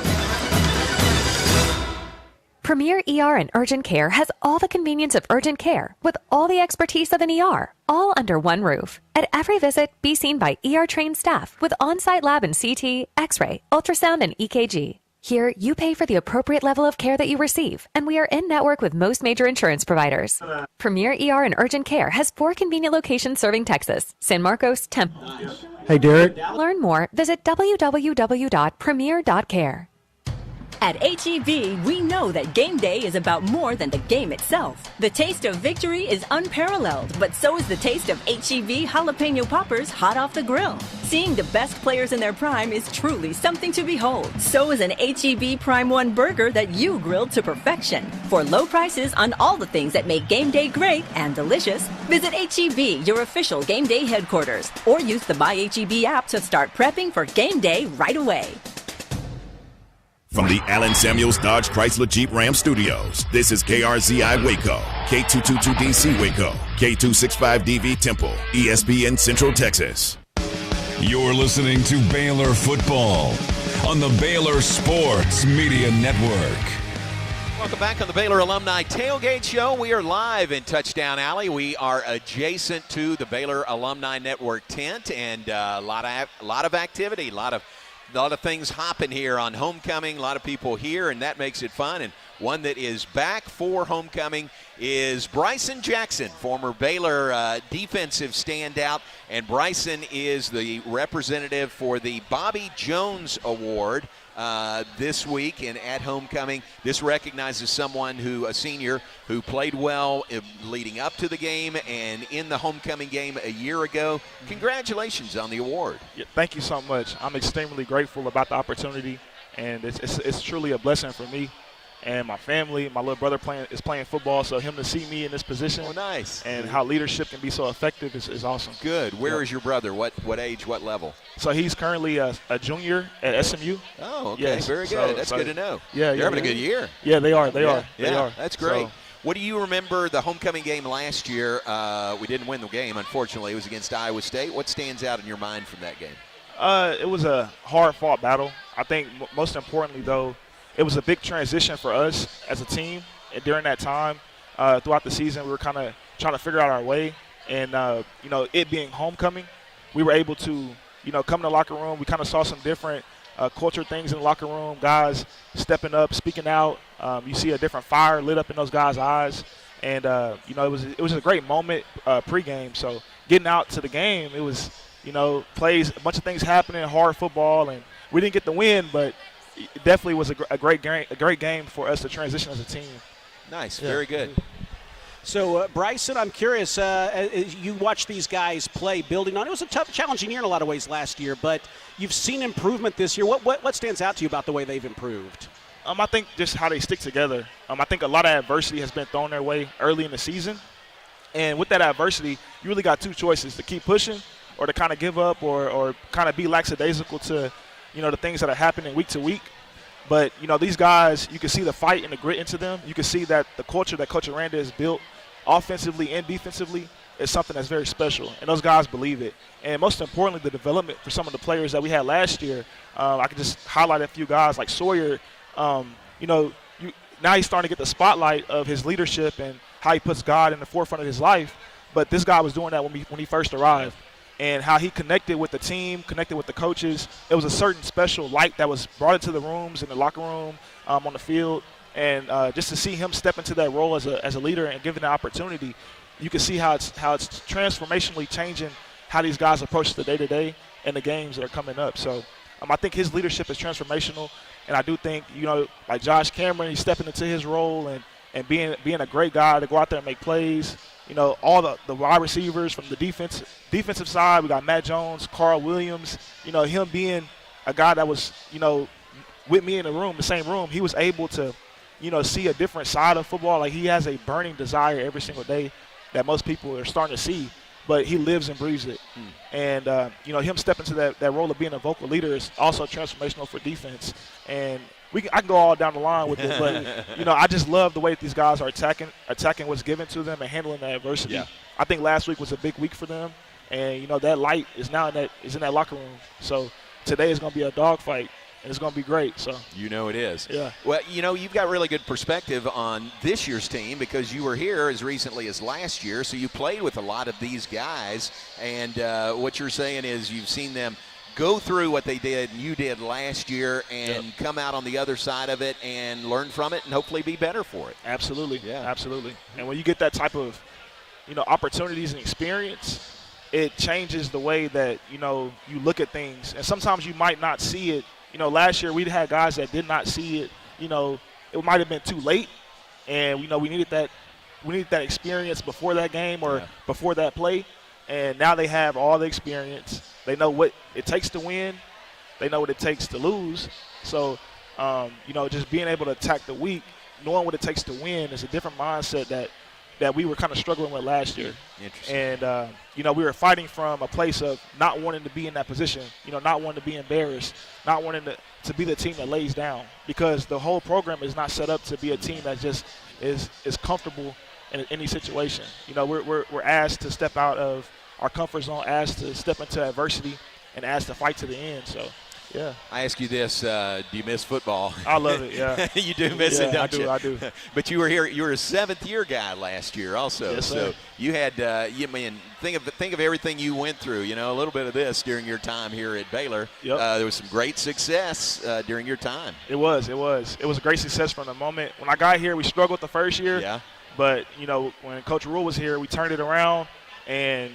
Premier ER and Urgent Care has all the convenience of urgent care with all the expertise of an ER, all under one roof. At every visit, be seen by ER-trained staff with on-site lab and CT, X-ray, ultrasound, and EKG. Here, you pay for the appropriate level of care that you receive, and we are in network with most major insurance providers. Premier ER and Urgent Care has 4 convenient locations serving Texas: San Marcos, Temple. Hey, Derek. Learn more, visit www.premier.care. At H-E-B, we know that game day is about more than the game itself. The taste of victory is unparalleled, but so is the taste of H-E-B jalapeno poppers hot off the grill. Seeing the best players in their prime is truly something to behold. So is an H-E-B Prime 1 burger that you grilled to perfection. For low prices on all the things that make game day great and delicious, visit H-E-B, your official game day headquarters, or use the My H-E-B app to start prepping for game day right away. From the Allen Samuels Dodge Chrysler Jeep Ram Studios, this is KRZI Waco, K222DC Waco, K265DV Temple, ESPN Central Texas. You're listening to Baylor Football on the Baylor Sports Media Network. Welcome back on the Baylor Alumni Tailgate Show. We are live in Touchdown Alley. We are adjacent to the Baylor Alumni Network tent, and a lot of activity, a lot of things hopping here on homecoming, a lot of people here, and that makes it fun. And one that is back for homecoming is Bryson Jackson, former Baylor defensive standout. And Bryson is the representative for the Bobby Jones Award this week and at homecoming. This recognizes someone a senior who played well leading up to the game and in the homecoming game a year ago. Congratulations on the award. Yeah, thank you so much. I'm extremely grateful about the opportunity, and it's truly a blessing for me. and my family. My little brother is playing football, so him to see me in this position. Oh, nice. And how leadership can be so effective is awesome. Good. Where is your brother? What age, what level? So he's currently a junior at SMU. Oh, okay. Yes. Very good. That's good to know. Yeah, They're having a good year. Yeah, they are. They are. That's great. So, what do you remember the homecoming game last year? We didn't win the game, unfortunately. It was against Iowa State. What stands out in your mind from that game? It was a hard-fought battle. I think most importantly, though, it was a big transition for us as a team. And during that time, throughout the season, we were kind of trying to figure out our way. And, it being homecoming, we were able to, come in the locker room. We kind of saw some different culture things in the locker room, guys stepping up, speaking out. You see a different fire lit up in those guys' eyes. And, it was a great moment pregame. So getting out to the game, it was, plays, a bunch of things happening, hard football. And we didn't get the win, but it definitely was a great game for us to transition as a team. Nice. Very good. So, Bryson, I'm curious, you watch these guys play, building on. It was a tough, challenging year in a lot of ways last year, but you've seen improvement this year. What stands out to you about the way they've improved? I think just how they stick together. I think a lot of adversity has been thrown their way early in the season. And with that adversity, you really got two choices, to keep pushing or to kind of give up or kind of be lackadaisical to, the things that are happening week to week. But, these guys, you can see the fight and the grit into them. You can see that the culture that Coach Aranda has built offensively and defensively is something that's very special. And those guys believe it. And most importantly, the development for some of the players that we had last year. I could just highlight a few guys like Sawyer. Now he's starting to get the spotlight of his leadership and how he puts God in the forefront of his life. But this guy was doing that when he first arrived. And how he connected with the team, connected with the coaches. It was a certain special light that was brought into the rooms, in the locker room, on the field. And just to see him step into that role as a leader and given the opportunity, you can see how it's transformationally changing how these guys approach the day-to-day and the games that are coming up. So I think his leadership is transformational. And I do think, like Josh Cameron, he's stepping into his role and being a great guy to go out there and make plays. All the wide receivers from the defensive side, we got Matt Jones, Carl Williams, him being a guy that was, with me in the same room, he was able to, see a different side of football. Like, he has a burning desire every single day that most people are starting to see, but he lives and breathes it. And, him stepping to that role of being a vocal leader is also transformational for defense. And I can go all down the line with it, but, I just love the way these guys are attacking what's given to them and handling that adversity. Yeah. I think last week was a big week for them, and, that light is now in that locker room. So today is going to be a dogfight, and it's going to be great. So it is. Yeah. Well, you've got really good perspective on this year's team because you were here as recently as last year, so you played with a lot of these guys, and what you're saying is you've seen them go through what you did last year and come out on the other side of it and learn from it and hopefully be better for it. Absolutely. Yeah. Absolutely. And when you get that type of, opportunities and experience, it changes the way that, you look at things. And sometimes you might not see it. Last year we had guys that did not see it. It might have been too late. And, we needed that experience before that game or before that play. And now they have all the experience. They know what it takes to win. They know what it takes to lose. So, just being able to attack the week, knowing what it takes to win is a different mindset that we were kind of struggling with last year. Interesting. And, we were fighting from a place of not wanting to be in that position, not wanting to be embarrassed, not wanting to be the team that lays down, because the whole program is not set up to be a team that just is comfortable in any situation. We're asked to step out of our comfort zone, asked to step into adversity, and asked to fight to the end. So, yeah. I ask you this, do you miss football? I love it, yeah. You do miss it, don't you? I do. But you were here. You were a seventh-year guy last year also. Yes, sir. So you had, think of everything you went through, a little bit of this during your time here at Baylor. Yep. There was some great success during your time. It was a great success from the moment. When I got here, we struggled the first year. Yeah. But, when Coach Rule was here, we turned it around and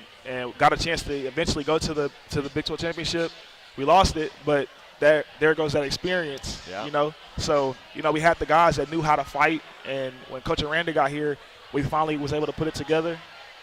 got a chance to eventually go to the Big 12 championship. We lost it, but there goes that experience, So, we had the guys that knew how to fight, and when Coach Aranda got here, we finally was able to put it together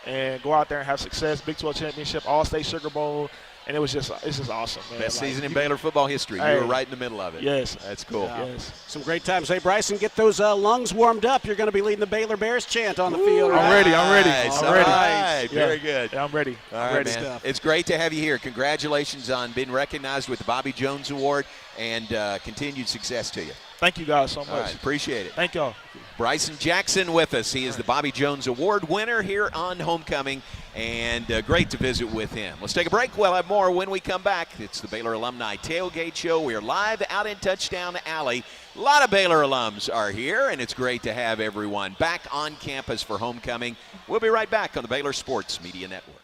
and go out there and have success. Big 12 championship, All-State Sugar Bowl, and it's just awesome, man. Best season in Baylor football history. Hey, you were right in the middle of it. Yes. That's cool. Yeah. Yes. Some great times. Hey, Bryson, get those lungs warmed up. You're going to be leading the Baylor Bears chant on the field. I'm ready. Nice. I'm All ready. right. Yeah. Very good. Yeah, I'm ready. All I'm right, ready. man. It's great to have you here. Congratulations on being recognized with the Bobby Jones Award, and continued success to you. Thank you guys so much. All right, appreciate it. Thank y'all. Bryson Jackson with us. He is the Bobby Jones Award winner here on Homecoming, and great to visit with him. Let's take a break. We'll have more when we come back. It's the Baylor Alumni Tailgate Show. We are live out in Touchdown Alley. A lot of Baylor alums are here, and it's great to have everyone back on campus for Homecoming. We'll be right back on the Baylor Sports Media Network.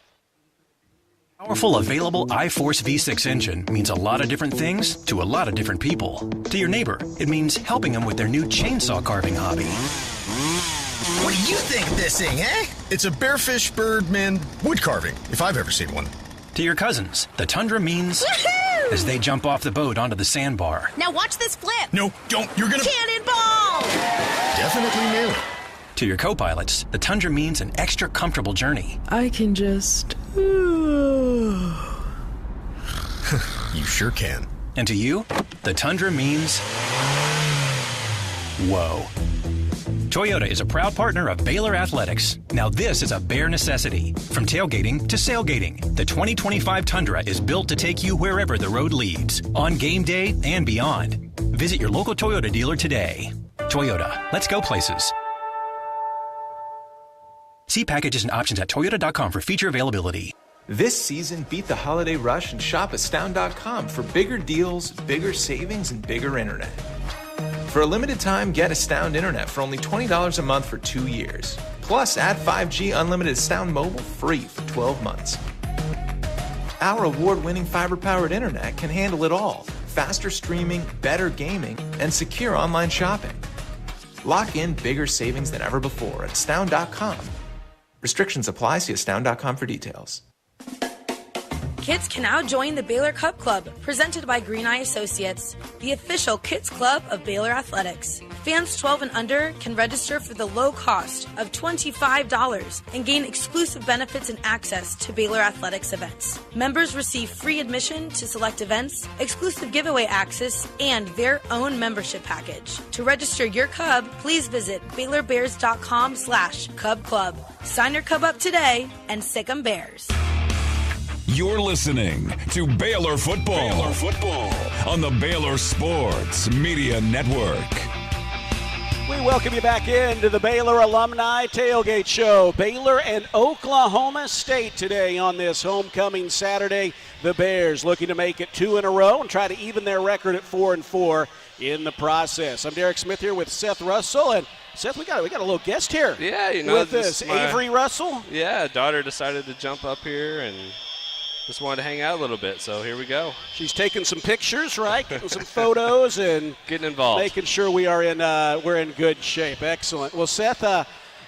Powerful, available iForce V6 engine means a lot of different things to a lot of different people. To your neighbor, it means helping them with their new chainsaw carving hobby. What do you think of this thing, eh? It's a bearfish birdman wood carving, if I've ever seen one. To your cousins, the Tundra means as they jump off the boat onto the sandbar. Now watch this flip. No, don't. You're gonna... Cannonball! Definitely nail it. To your co-pilots, the Tundra means an extra comfortable journey. I can just... You sure can. And to you, the Tundra means... whoa. Toyota is a proud partner of Baylor Athletics. Now this is a bare necessity. From tailgating to sailgating, the 2025 Tundra is built to take you wherever the road leads, on game day and beyond. Visit your local Toyota dealer today. Toyota, let's go places. See packages and options at toyota.com for feature availability. This season, beat the holiday rush and shop Astound.com for bigger deals, bigger savings, and bigger internet. For a limited time, get Astound Internet for only $20 a month for 2 years. Plus, add 5G unlimited Astound Mobile free for 12 months. Our award-winning fiber-powered internet can handle it all. Faster streaming, better gaming, and secure online shopping. Lock in bigger savings than ever before at Astound.com. Restrictions apply. See Astound.com for details. Kids can now join the Baylor Cup Club, presented by Green Eye Associates, the official kids club of Baylor Athletics. Fans 12 and under can register for the low cost of $25 and gain exclusive benefits and access to Baylor Athletics events. Members receive free admission to select events, exclusive giveaway access, and their own membership package. To register your Cub, please visit BaylorBears.com/Cub Club. Sign your Cub up today and sick 'em Bears. You're listening to Baylor Football, on the Baylor Sports Media Network. We welcome you back into the Baylor Alumni Tailgate Show. Baylor and Oklahoma State today on this homecoming Saturday. The Bears looking to make it 2 in a row and try to even their record at 4-4 in the process. I'm Derek Smith here with Seth Russell, and Seth, we got a little guest here. Yeah, you know, with this Avery Russell. Yeah, daughter decided to jump up here and just wanted to hang out a little bit, so here we go. She's taking some pictures, right? Getting some photos and getting involved, making sure we're in good shape. Excellent. Well, Seth,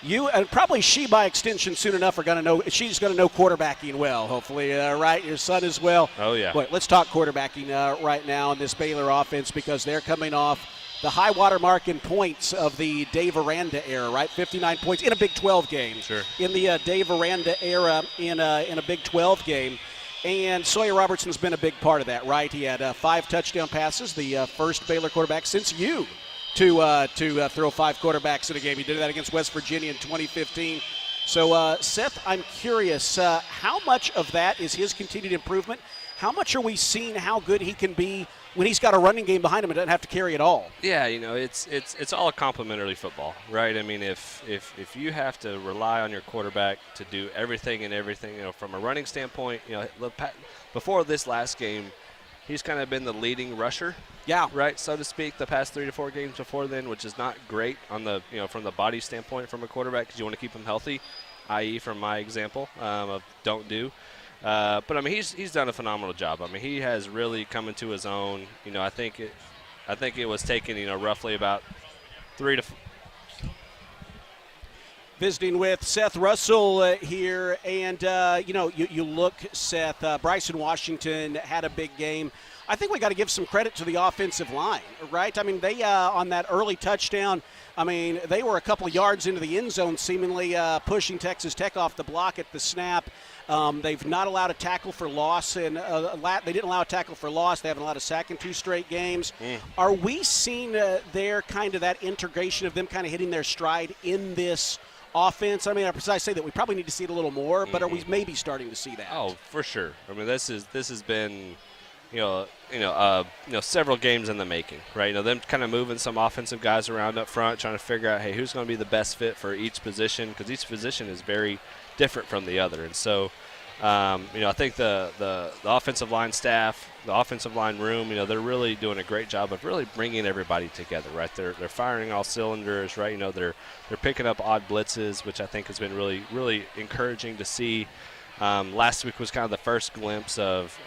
you and probably she by extension soon enough are going to know. She's going to know quarterbacking well, hopefully, right? Your son as well. Oh yeah. But let's talk quarterbacking right now in this Baylor offense, because they're coming off the high water mark in points of the Dave Aranda era, right? 59 points in a Big 12 game. Sure. In the Dave Aranda era in a Big 12 game. And Sawyer Robertson's been a big part of that, right? He had 5 touchdown passes, the first Baylor quarterback since you to throw 5 quarterbacks in a game. He did that against West Virginia in 2015. So, Seth, I'm curious, how much of that is his continued improvement? How much are we seeing how good he can be when he's got a running game behind him and doesn't have to carry it all? Yeah, you know, it's all a complementary football, right? I mean, if you have to rely on your quarterback to do everything, you know, from a running standpoint, you know, before this last game, he's kind of been the leading rusher. Yeah. Right, so to speak, the past 3 to 4 games before then, which is not great on the, you know, from the body standpoint from a quarterback, because you want to keep him healthy, i.e. from my example of don't do. But I mean, he's done a phenomenal job. I mean, he has really come into his own. You know, I think it was taken, you know, roughly about 3 to 4. Visiting with Seth Russell here, and you know, you look, Seth. Bryson Washington had a big game. I think we got to give some credit to the offensive line, right? I mean, they on that early touchdown. I mean, they were a couple yards into the end zone, seemingly pushing Texas Tech off the block at the snap. They've not allowed a tackle for loss, and they didn't allow a tackle for loss. They haven't allowed a sack in 2 straight games. Are we seeing their kind of that integration of them kind of hitting their stride in this offense? I mean, I say that we probably need to see it a little more, but are we maybe starting to see that? Oh, for sure. I mean, this has been, several games in the making, right? Them kind of moving some offensive guys around up front, trying to figure out, hey, who's going to be the best fit for each position, because each position is very different from the other. And so, I think the offensive line staff, the offensive line room, they're really doing a great job of really bringing everybody together, right? They're firing all cylinders, right? They're picking up odd blitzes, which I think has been really, really encouraging to see. Last week was kind of the first glimpse of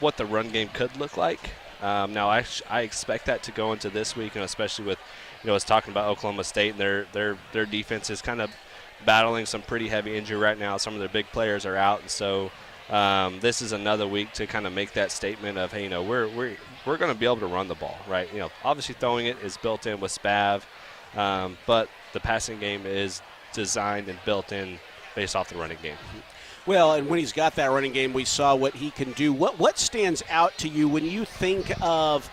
what the run game could look like. Now, I expect that to go into this week, especially with, I was talking about Oklahoma State, and their defense is kind of battling some pretty heavy injury right now. Some of their big players are out, and so this is another week to kind of make that statement of, hey, we're going to be able to run the ball, right? Obviously throwing it is built in with Spav, but the passing game is designed and built in based off the running game. Well, and when he's got that running game, we saw what he can do. What stands out to you when you think of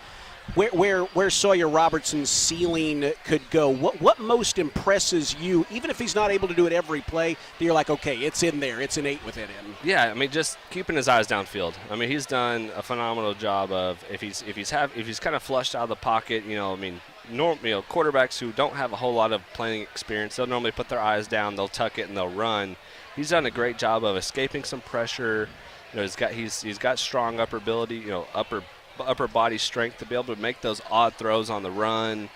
where Sawyer Robertson's ceiling could go? What most impresses you, even if he's not able to do it every play, that you're like, okay, it's in there, it's innate within him? Yeah, I mean, just keeping his eyes downfield. I mean, he's done a phenomenal job of if he's kind of flushed out of the pocket. Quarterbacks who don't have a whole lot of playing experience, they'll normally put their eyes down, they'll tuck it, and they'll run. He's done a great job of escaping some pressure. He's got strong upper ability, upper body strength to be able to make those odd throws on the run,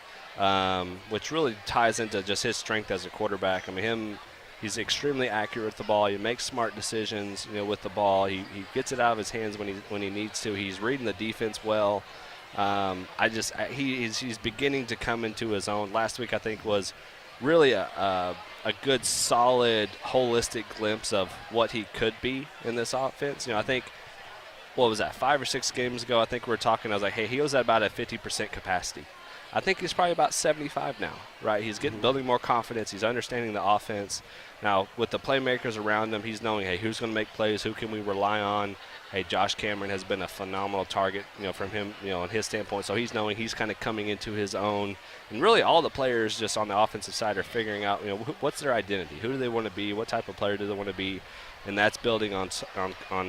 which really ties into just his strength as a quarterback. I mean, he's extremely accurate with the ball. He makes smart decisions, with the ball. He gets it out of his hands when he needs to. He's reading the defense well. He's beginning to come into his own. Last week, I think, was really a good, solid, holistic glimpse of what he could be in this offense. I think, what was that, 5 or 6 games ago, I think we were talking, I was like, hey, he was at about a 50% capacity. I think he's probably about 75 now, right? He's building more confidence. He's understanding the offense. Now, with the playmakers around him, he's knowing, hey, who's going to make plays? Who can we rely on? Hey, Josh Cameron has been a phenomenal target, from him, on his standpoint. So he's knowing he's kind of coming into his own. And really all the players just on the offensive side are figuring out, what's their identity? Who do they want to be? What type of player do they want to be? And that's building on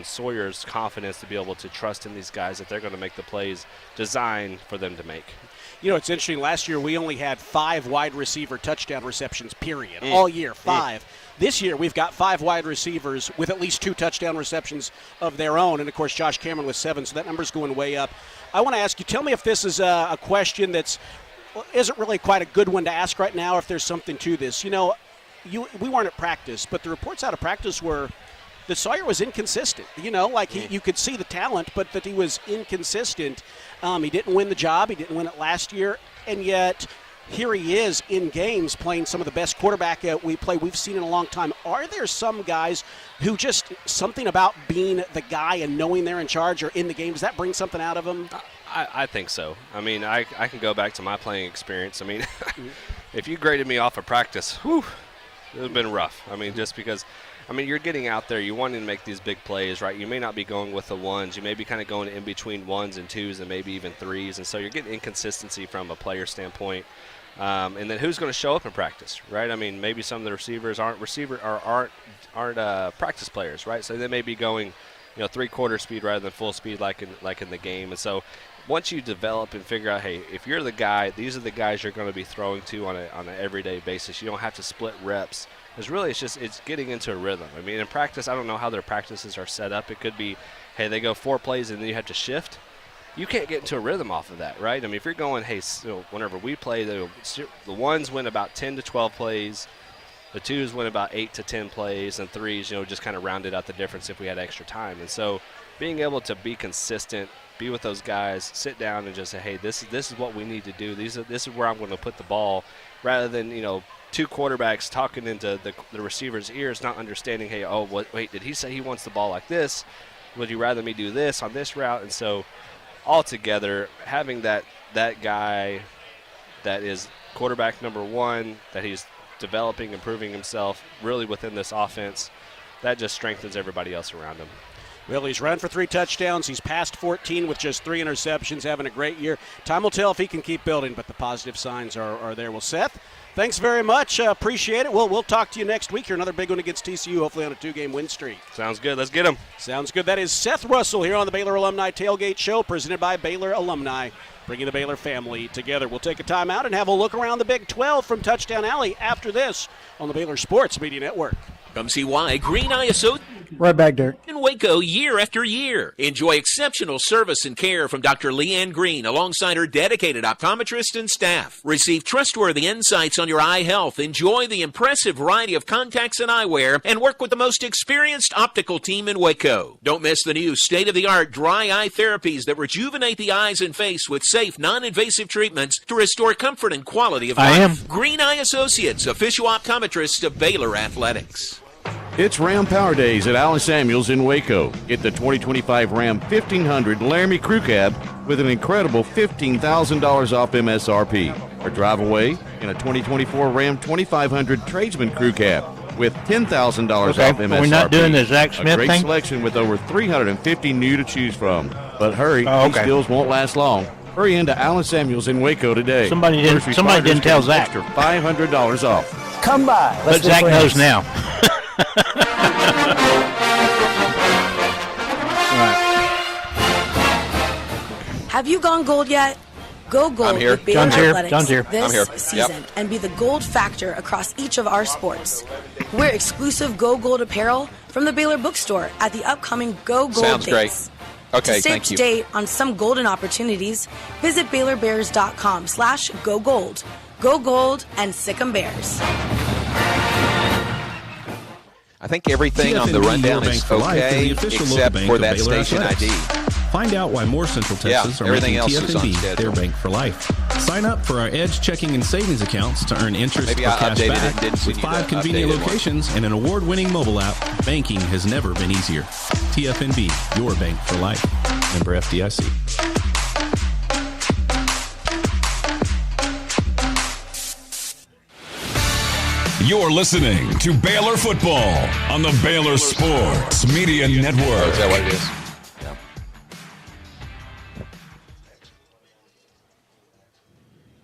Sawyer's confidence to be able to trust in these guys that they're going to make the plays designed for them to make. It's interesting. Last year we only had 5 wide receiver touchdown receptions, period, all year, 5. This year we've got 5 wide receivers with at least 2 touchdown receptions of their own. And, of course, Josh Cameron with 7, so that number's going way up. I want to ask you, tell me if this is a question that's isn't really quite a good one to ask right now, or if there's something to this. We weren't at practice, but the reports out of practice were that Sawyer was inconsistent. You could see the talent, but that he was inconsistent. He didn't win the job. He didn't win it last year, and yet here he is in games playing some of the best quarterback we've seen in a long time. Are there some guys who just something about being the guy and knowing they're in charge or in the game, does that bring something out of them? I think so. I mean, I can go back to my playing experience. I mean, if you graded me off of practice, it would have been rough. I mean, just because – you're getting out there. You're wanting to make these big plays, right? You may not be going with the ones. You may be kind of going in between 1s and 2s and maybe even 3s. And so you're getting inconsistency from a player standpoint. And then who's going to show up in practice, right? I mean, maybe some of the receivers aren't practice players, right? So they may be going, 3/4 speed rather than full speed like in the game. And so once you develop and figure out, hey, if you're the guy, these are the guys you're going to be throwing to on an everyday basis. You don't have to split reps. It's getting into a rhythm. I mean, in practice, I don't know how their practices are set up. It could be, hey, they go 4 plays and then you have to shift. You can't get into a rhythm off of that, right? I mean, if you're going, hey, whenever we play, the 1s win about 10 to 12 plays, the 2s win about 8 to 10 plays, and 3s, just kind of rounded out the difference if we had extra time. And so being able to be consistent, be with those guys, sit down and just say, hey, this is what we need to do. This is where I'm going to put the ball, rather than, 2 quarterbacks talking into the receiver's ears, not understanding, hey, wait, did he say he wants the ball like this? Would you rather me do this on this route? And so altogether, having that guy that is quarterback number 1, that he's developing, improving himself really within this offense, that just strengthens everybody else around him. Well, he's run for 3 touchdowns. He's passed 14 with just 3 interceptions, having a great year. Time will tell if he can keep building, but the positive signs are there. Well, Seth, thanks very much. Appreciate it. We'll talk to you next week. Here, another big one against TCU, hopefully on a 2-game win streak. Sounds good. Let's get him. Sounds good. That is Seth Russell here on the Baylor Alumni Tailgate Show, presented by Baylor Alumni, bringing the Baylor family together. We'll take a timeout and have a look around the Big 12 from Touchdown Alley after this on the Baylor Sports Media Network. Come see why Green Eye Associates Right back, Derek. in Waco year after year. Enjoy exceptional service and care from Dr. Leanne Green alongside her dedicated optometrist and staff. Receive trustworthy insights on your eye health. Enjoy the impressive variety of contacts and eyewear and work with the most experienced optical team in Waco. Don't miss the new state-of-the-art dry eye therapies that rejuvenate the eyes and face with safe, non-invasive treatments to restore comfort and quality of life. Green Eye Associates, official optometrists of Baylor Athletics. It's Ram Power Days at Allen Samuels in Waco. Get the 2025 Ram 1500 Laramie Crew Cab with an incredible $15,000 off MSRP. Or drive away in a 2024 Ram 2500 Tradesman Crew Cab with $10,000 off MSRP. We're not doing the Zach Smith A great thing? selection with over 350 new to choose from. But hurry, these deals won't last long. Hurry into Allen Samuels in Waco today. Somebody didn't First tell responders Zach. get an extra $500 off. Come by. But Zach knows now. Have you gone gold yet? Go gold I'm here. with Baylor John's here. Athletics John's here. this I'm here. season Yep. and be the gold factor across each of our sports. Wear exclusive Go Gold apparel from the Baylor Bookstore at the upcoming Go Gold Sounds great. Days. Okay, to stay thank up to you. date on some golden opportunities, visit BaylorBears.com/Go Gold. Go Gold and Sick 'em Bears. I think everything on the TFNB rundown Your is Bank for Life is the okay, official except local bank for of that Baylor station Athletics. ID. Find out why more Central Texas are everything making else is on TFNB schedule. their bank for life. Sign up for our Edge checking and savings accounts to earn interest Maybe or I cash updated it back. and didn't send With you 5 the convenient updated one. locations and an award-winning mobile app, banking has never been easier. TFNB, your bank for life. Member FDIC. You're listening to Baylor Football on the Baylor Sports Media Network. Oh, is that what it is?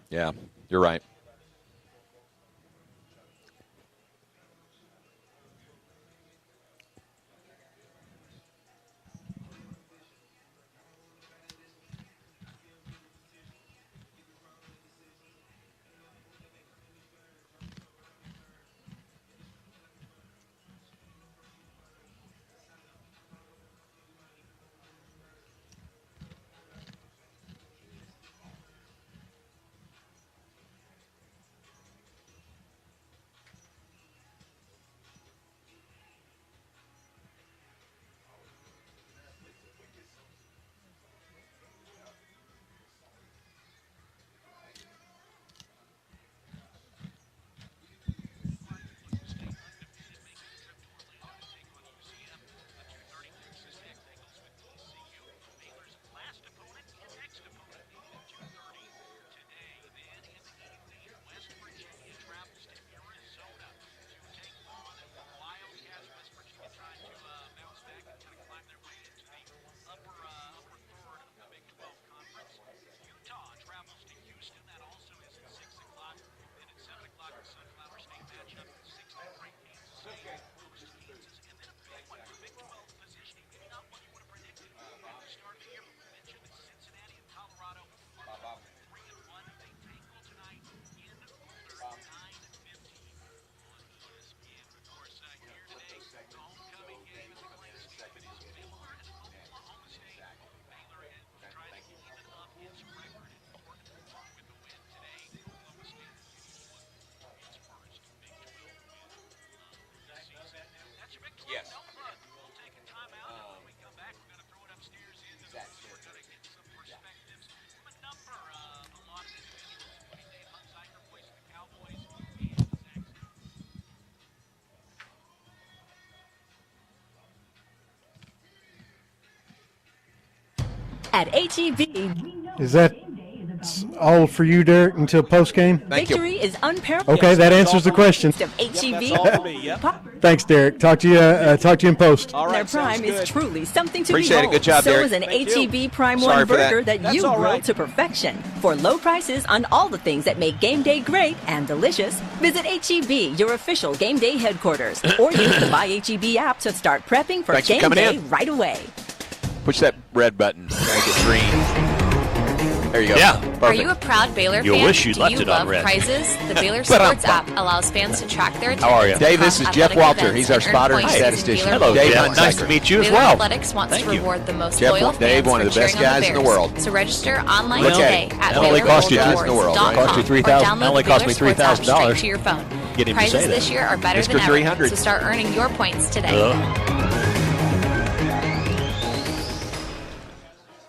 Yeah, you're right. Yes. At HEB, Is that all for you, Derek, until post game. Victory is unparalleled. Okay, that answers the question. Thanks, Derek. Talk to you in post. Their prime is truly something to Appreciate it. behold. Good job, so Derek. is an H-E-B Prime Sorry 1 for that. burger that That's you all grilled right. to perfection. For low prices on all the things that make game day great and delicious, visit H-E-B, your official game day headquarters, or use the Buy H-E-B app to start prepping for Thanks for game coming day in. right away. Push that red button. Make it green. There you go. Yeah. Perfect. Are you a proud Baylor You fan? wish you'd Do left you it on love red. prizes? The Baylor Sports app allows fans to track their attendance. How are you? Dave, this is across Jeff athletic Walter. events He's our and earn spotter and points using statistician. Baylor Hello, Rewards. Dave. Nice to meet you as Baylor well. Athletics wants Thank to you. reward the most Jeff, loyal Dave, fans one of for the best cheering on guys in the Bears. world. So register online Look at today it. at It only cost you BaylorRewards.com cost you or $3,000. download It only the cost Baylor me Sports app $3,000. straight to your phone. Get him to Prizes say this that. year are better Mr. than ever, 300. so start earning your points today.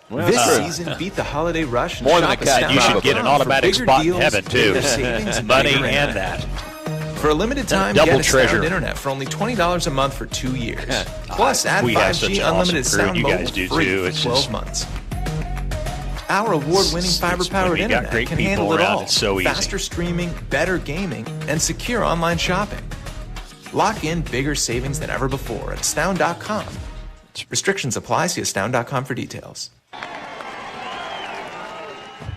Well, This that's true. season, beat the holiday rush and More than shop a cut. at You should get an Sound.com automatic for bigger spot in deals, heaven, too. bigger savings, and Money bigger and internet. that. For a limited time, Double get a treasure. Sound Internet for only $20 a month for 2 years. Plus, add We have such 5G an awesome unlimited crew, Sound and you Mobile guys do, free too. for It's 12 just- months. Our award-winning fiber-powered when you got internet great can people handle it around, all. it's so easy. Faster streaming, better gaming, and secure online shopping. Lock in bigger savings than ever before at Astound.com. Restrictions apply. See Astound.com for details.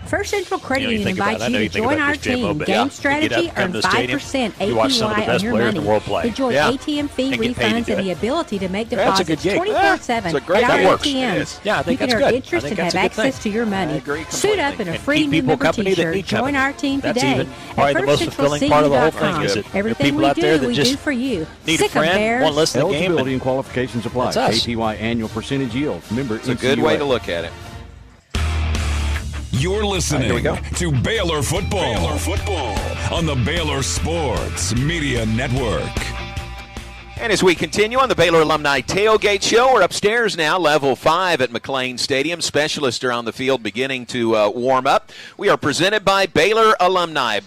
First Central Credit You know, you Union think about it. invites I you know to you think join about our this, J-Mo, team. but Game yeah, you strategy, get up, come earn to the stadium, 5% you watch some of the APY on best your players in money. the world play. Enjoy Yeah. ATM fee And get paid to refunds do and the it. ability to make That's a good deposits gig. 24/7 That's a great- at that our works. It ATMs. is. Yeah, I think you that's can earn good. interest I think and that's have a good access thing. to your I money. agree Suit up completely. in a And free keep new people member company that T-shirt. need Join company. our team That's today even at probably the most fulfilling part of the whole thing is that there are Everything people we out there do, that we just do for you. need a Sick of friend, Bears? want to listen to the game. Eligibility and qualifications apply. That's us. APY annual percentage yield. Member It's a good way to look at it. You're listening Here we go. to Baylor Football. On the Baylor Sports Media Network. And as we continue on the Baylor Alumni Tailgate Show, we're upstairs now, level 5 at McLean Stadium. Specialists are on the field beginning to warm up. We are presented by Baylor Alumni.